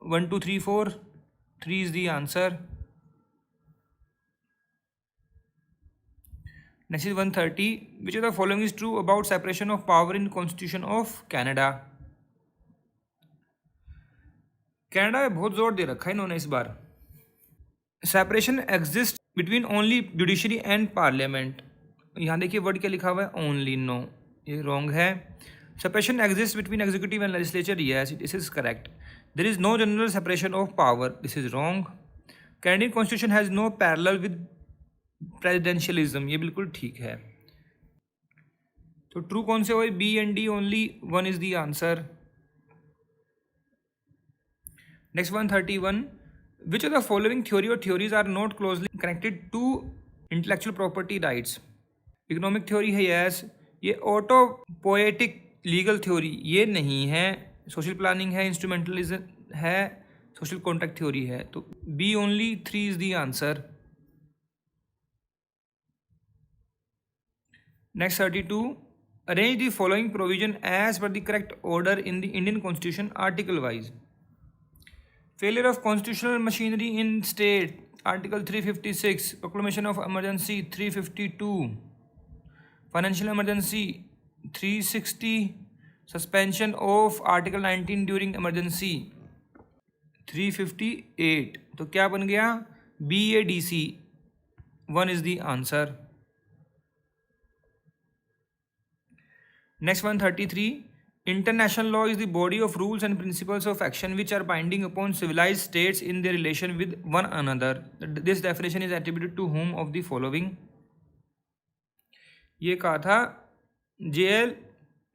1 2 3 4, 3 is the answer. Next is 130. Which of the following is true about separation of power in Constitution of Canada? Canada में बहुत जोर दे रखा है इन्होंने इस बार। Separation exist between only judiciary and parliament. यहाँ देखिए वर्ड क्या लिखा हुआ है, ओनली, नो, ये रॉन्ग है। Separation exist between executive and legislature, yes this is correct. There is no general separation of power, this is wrong. Canadian constitution has no parallel with presidentialism, ये बिल्कुल ठीक है। तो ट्रू कौन से हुए, B and D only, 1 is the answer. Next 131। Which of the following theory और theories are not closely connected to intellectual property rights. Economic theory है, यस। ये ऑटो पोएटिक लीगल थ्योरी ये नहीं है। सोशल प्लानिंग है, इंस्ट्रूमेंटलिज्म है, social contract theory है। तो B only, 3 is the answer. Next 32. Arrange the following provision as per the correct order in the Indian Constitution article wise. Failure of constitutional machinery in state, Article 356. Proclamation of emergency, 352. Financial emergency, 360. Suspension of Article 19 during emergency, 358. तो क्या बन गया, BADC 1 is the answer. Next 133. International law is the body of rules and principles of action which are binding upon civilized states in their relation with one another. This definition is attributed to whom of the following? ये कहा था JL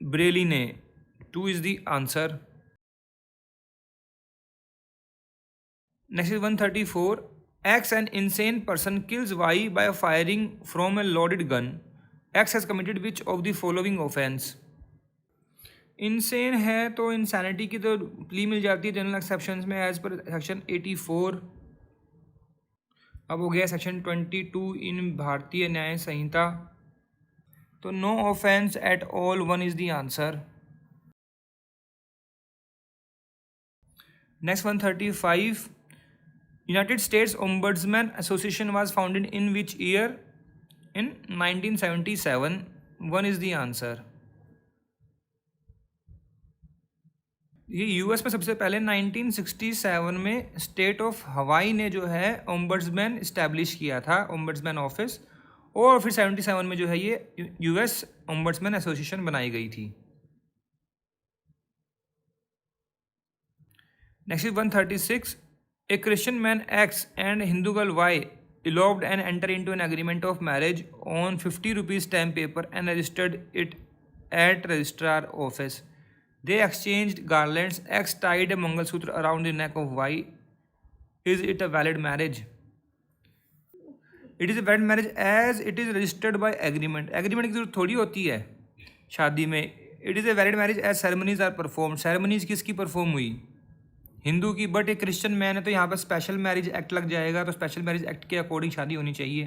Braille ने, 2 is the answer. Next is 134. X, an insane person, kills Y by firing from a loaded gun. X has committed which of the following offense? Insane है तो insanity की तो plea मिल जाती है जनरल एक्सेप्शंस में as per section 84। अब हो गया सेक्शन 22 इन भारतीय न्याय संहिता। तो no offence at all, 1 is the answer. Next 135, United States ombudsman association was founded in which year? In 1977. 1 is the answer. ये यूएस में सबसे पहले 1967 में स्टेट ऑफ हवाई ने जो है ओम्बड्समैन इस्टेब्लिश किया था, ओम्बड्समैन ऑफिस, और फिर 77 में जो है ये यूएस ओम्बड्समैन एसोसिएशन बनाई गई थी। Next is 136, a Christian man X and Hindu girl Y eloped and enter into an agreement of marriage on 50 rupees stamp paper and registered it at registrar office. They exchanged garlands. X tied a mangalsutra around the neck of Y. Is it a valid marriage? It is a valid marriage as it is registered by agreement. Agreement की जरूरत थोड़ी होती है शादी में। It is a valid marriage as ceremonies are performed. Ceremonies किसकी perform हुई? हिंदू की। बट एक क्रिश्चियन मैन है तो यहाँ पर स्पेशल मैरिज एक्ट लग जाएगा, तो स्पेशल मैरिज एक्ट के अकॉर्डिंग शादी होनी चाहिए,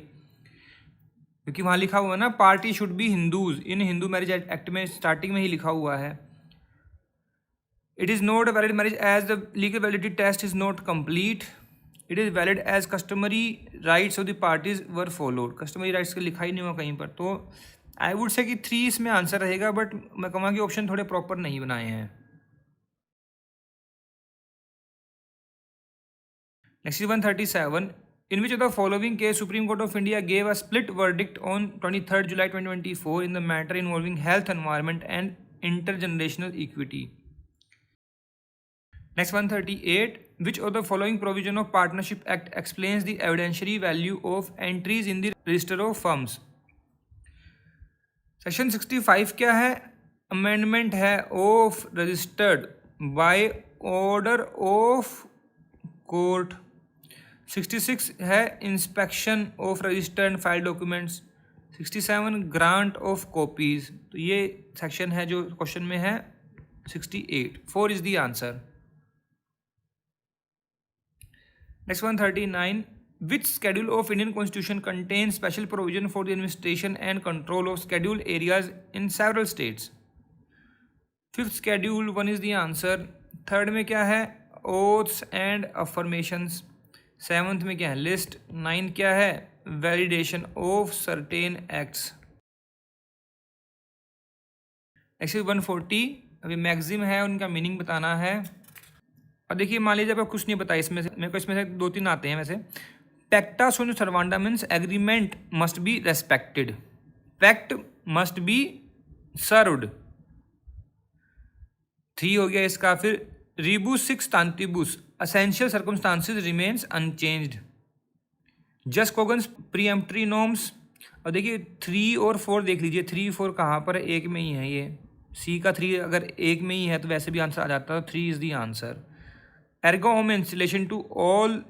क्योंकि वहाँ लिखा हुआ है ना party should be Hindus. In Hindu Marriage Act में स्टार्टिंग में ही लिखा हुआ है। It is not a valid marriage as the legal validity test is not complete. It is valid as customary rites of the parties were followed. Customary rites का लिखा ही नहीं हुआ कहीं पर, तो आई वुड से कि 3 इसमें आंसर रहेगा, बट मैं कहूँगा कि ऑप्शन थोड़े प्रॉपर नहीं बनाए हैं। Next is 137. In which of the following case Supreme Court of India gave a split verdict on 23rd July 2024 in the matter involving health, environment and intergenerational equity? Next 138. Which of the following provision of Partnership Act explains the evidentiary value of entries in the register of firms? Section 65 क्या है? Amendment है of registered by order of court. 66 है inspection of registered and file documents. 67 grant of copies. तो ये section है जो question में है 68। 4 is the answer. Next 139, which schedule of Indian constitution contain special provision for the administration and control of schedule areas in several states? 5th schedule. 1 is the answer. 3rd में क्या है? Oaths and affirmations. 7th में क्या है? List. 9th क्या है? Validation of certain acts. Next 140, अभी maxim है, उनका मीनिंग बताना है। अब देखिए मान लीजिए आपको कुछ नहीं पता इसमें से, मेरे को इसमें से 2-3 आते हैं वैसे। Pacta sunt servanda means agreement must be respected. Pact must be served. 3 हो गया इसका। फिर rebus 6 stantibus essential circumstances remains unchanged. Jus cogens peremptory norms. और देखिए 3 और 4 देख लीजिए, 3, 4 कहाँ पर है? एक में ही है। ये सी का 3 अगर एक में ही है तो वैसे भी आंसर आ जाता है। 3 is the answer. Erga omnes relation to all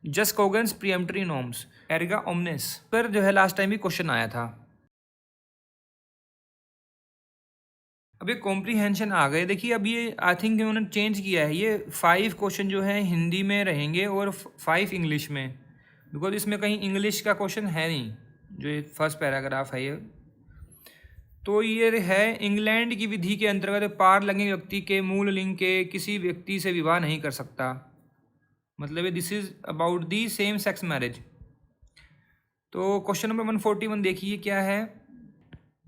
jus cogens peremptory norms. Erga omnes पर जो है लास्ट टाइम भी क्वेश्चन आया था। अब ये कॉम्प्रीहेंशन आ गए। देखिए अब ये आई थिंक उन्होंने चेंज किया है। ये 5 क्वेश्चन जो है हिंदी में रहेंगे और 5 इंग्लिश में, बिकॉज इसमें कहीं इंग्लिश का क्वेश्चन है नहीं। जो ये फर्स्ट पैराग्राफ है ये, तो ये है इंग्लैंड की विधि के अंतर्गत पार लगे व्यक्ति के मूल लिंग के किसी व्यक्ति से विवाह नहीं कर सकता। मतलब this is about the same sex marriage. तो क्वेश्चन नंबर 141 देखिए क्या है।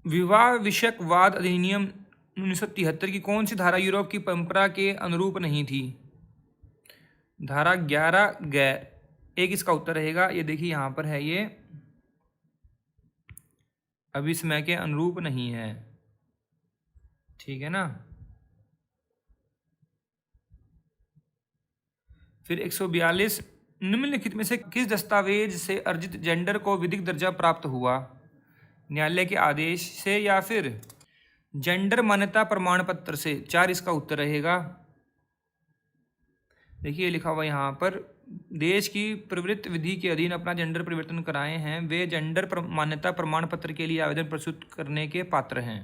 विवाह विषयक वाद अधिनियम 1973 की कौन सी धारा यूरोप की परंपरा के अनुरूप नहीं थी? धारा 11 गैर। एक इसका उत्तर रहेगा। ये देखिए यहाँ पर है, ये अभी समय के अनुरूप नहीं है। ठीक है ना। फिर 142, निम्नलिखित में से किस दस्तावेज से अर्जित जेंडर को विधिक दर्जा प्राप्त हुआ? न्यायालय के आदेश से या फिर जेंडर मान्यता प्रमाण पत्र से? 4 इसका उत्तर रहेगा। देखिए लिखा हुआ यहाँ पर, देश की प्रवृत्त विधि के अधीन अपना जेंडर परिवर्तन कराए हैं वे जेंडर मान्यता प्रमाण पत्र के लिए आवेदन प्रस्तुत करने के पात्र हैं।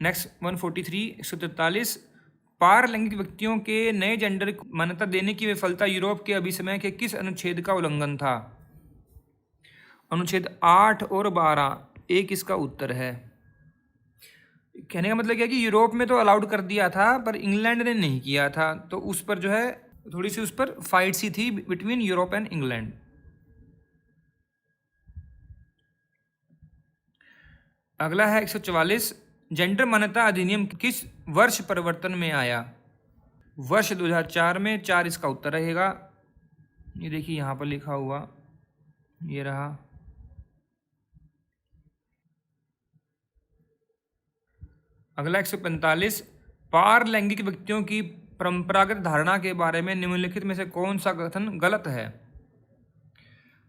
नेक्स्ट 143, 143, पार लैंगिक व्यक्तियों के नए जेंडर मान्यता देने की विफलता यूरोप के अभिसमय के किस अनुच्छेद का उल्लंघन था? अनुच्छेद 8 और 12। एक इसका उत्तर है। कहने का मतलब क्या कि यूरोप में तो अलाउड कर दिया था पर इंग्लैंड ने नहीं किया था, तो उस पर जो है थोड़ी सी उस पर फाइट सी थी बिटवीन यूरोप एंड इंग्लैंड। अगला है 144, जेंडर मान्यता अधिनियम किस वर्ष परिवर्तन में आया? वर्ष 2004 में। 4 इसका उत्तर रहेगा। ये देखिए यहाँ पर लिखा हुआ, ये रहा। अगला 145, पार लैंगिक व्यक्तियों की परंपरागत धारणा के बारे में निम्नलिखित में से कौन सा कथन गलत है?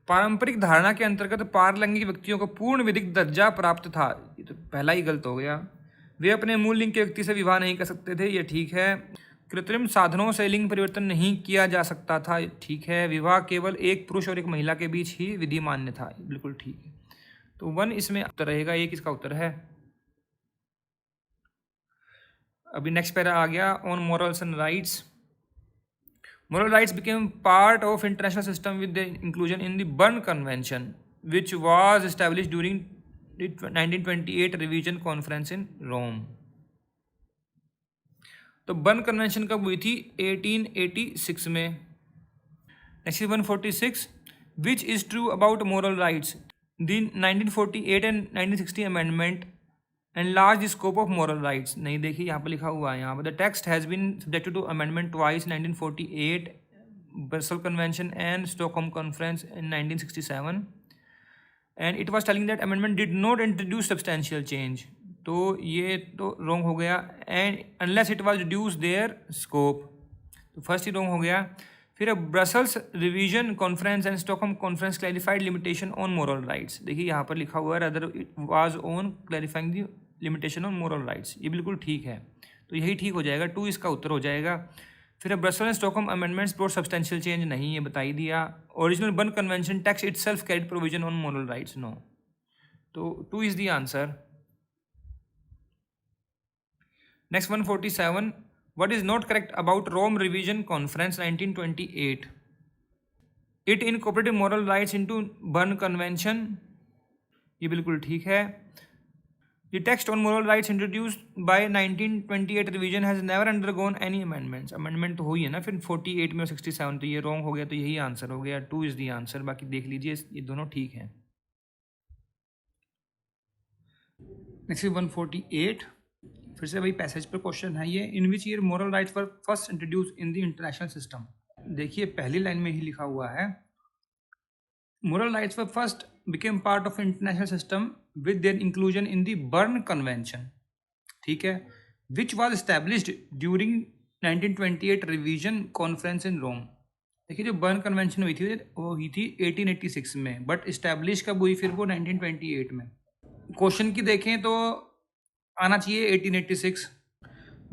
पारंपरिक धारणा के अंतर्गत पार लैंगिक व्यक्तियों को पूर्ण विधिक दर्जा प्राप्त था, ये तो पहला ही गलत हो गया। वे अपने मूल लिंग के व्यक्ति से विवाह नहीं कर सकते थे, ये ठीक है। कृत्रिम साधनों से लिंग परिवर्तन नहीं किया जा सकता था, ठीक है। विवाह केवल एक पुरुष और एक महिला के बीच ही विधि मान्य था, बिल्कुल ठीक है। तो 1 इसमें उत्तर रहेगा, 1 इसका उत्तर है। अभी नेक्स्ट पैरा आ गया, on morals and rights. Moral rights became part of international system with the inclusion in the Berne Convention, which was established during the 1928 revision conference in Rome. तो बर्न कन्वेंशन कब हुई थी? 1886 में। Next 146, which is true about moral rights? The 1948 and 1960 amendment enlarge the scope of moral rights। नहीं देखिए यहाँ पर लिखा हुआ है, यहाँ पर the text has been subjected to amendment twice, 1948 Brussels Convention and Stockholm Conference in 1967, and it was telling that amendment did not introduce substantial change। तो ये तो wrong हो गया, and unless it was reduced their scope, तो first ही wrong हो गया। फिर Brussels revision conference and Stockholm conference clarified limitation on moral rights. देखिए यहाँ पर लिखा हुआ है rather it was on clarifying the limitation on moral rights, ये बिल्कुल ठीक है, तो यही ठीक हो जाएगा, 2 इसका उत्तर हो जाएगा। फिर Brussels and Stockholm amendments brought substantial change, नहीं ये बता ही दिया। Original Berne convention text itself carried provision on moral rights, no, तो 2 is the answer. Next 147, what is not correct about Rome Revision Conference 1928? It incorporated moral rights into Berne Convention, ये बिल्कुल ठीक है। The text on moral rights introduced by 1928 revision has never undergone any amendments। Amendment तो हुई है ना फिर 48 में और 67, तो ये रॉन्ग हो गया, तो यही आंसर हो गया, 2 इज द आंसर। बाकी देख लीजिए ये दोनों ठीक हैं। नेक्स्ट 148, फिर से वही पैसेज पर क्वेश्चन है ये, in which year moral rights were first introduced in the international system. देखिए पहली लाइन में ही लिखा हुआ है, moral rights were first became part of international system with their inclusion in the Berne convention, ठीक है, which was established during 1928 revision conference in Rome. देखिए जो बर्न कन्वेंशन हुई थी वो हुई थी 1886 में, बट इस्टेब्लिश कब हुई फिर वो 1928 में। क्वेश्चन की देखें तो आना चाहिए 1886,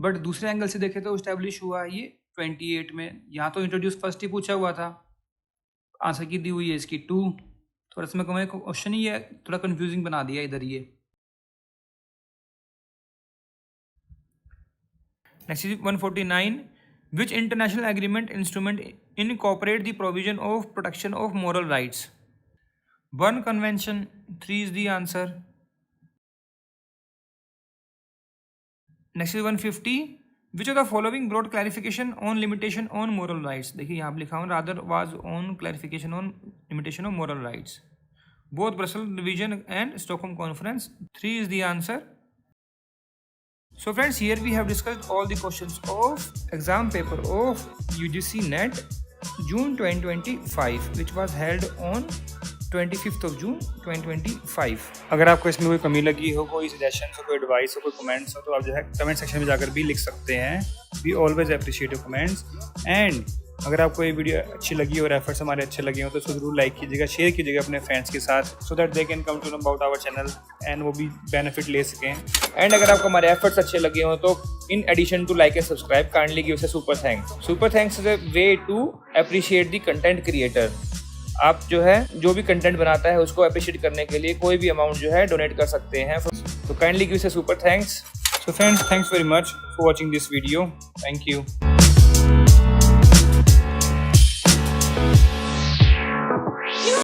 बट दूसरे एंगल से देखें तो इस्टेब्लिश हुआ ये 28 में। यहाँ तो इंट्रोड्यूस फर्स्ट ही पूछा हुआ था, आंसर की दी हुई है इसकी 2, थोड़ा सा मैं क्वेश्चन ही है थोड़ा कंफ्यूजिंग बना दिया इधर ये। Next 149, which international agreement instrument incorporate the provision of protection of moral rights? Berne convention, 3 is the answer. Next 150, which of the following broad clarification on limitation on moral rights. देखिए यहाँ पर लिखा हूँ rather was on clarification on limitation of moral rights, both Brussels revision and Stockholm conference, 3 is the answer. So friends, here we have discussed all the questions of exam paper of UGC NET June 2025 which was held on 25th of June 2025। अगर आपको इसमें कोई कमी लगी हो, कोई suggestion हो, कोई एडवाइस हो, कोई कमेंट्स हो, तो आप जो है कमेंट सेक्शन में जाकर भी लिख सकते हैं। We always appreciate your comments. And अगर आपको ये वीडियो अच्छी लगी और एफर्ट्स हमारे अच्छे लगे हो तो उसको जरूर लाइक कीजिएगा, शेयर कीजिएगा अपने फ्रेंड्स के साथ, so that they can come to know about our channel and वो भी बेनिफिट ले सकें। एंड अगर आपको हमारे एफर्ट्स अच्छे लगे हो तो in addition to like and subscribe kindly give us a super thanks. Super thanks is a way to appreciate the content creator. आप जो है जो भी कंटेंट बनाता है उसको अप्रिशिएट करने के लिए कोई भी अमाउंट जो है डोनेट कर सकते हैं, तो kindly give us a super thanks. So friends, thanks very much for watching this video. Thank you.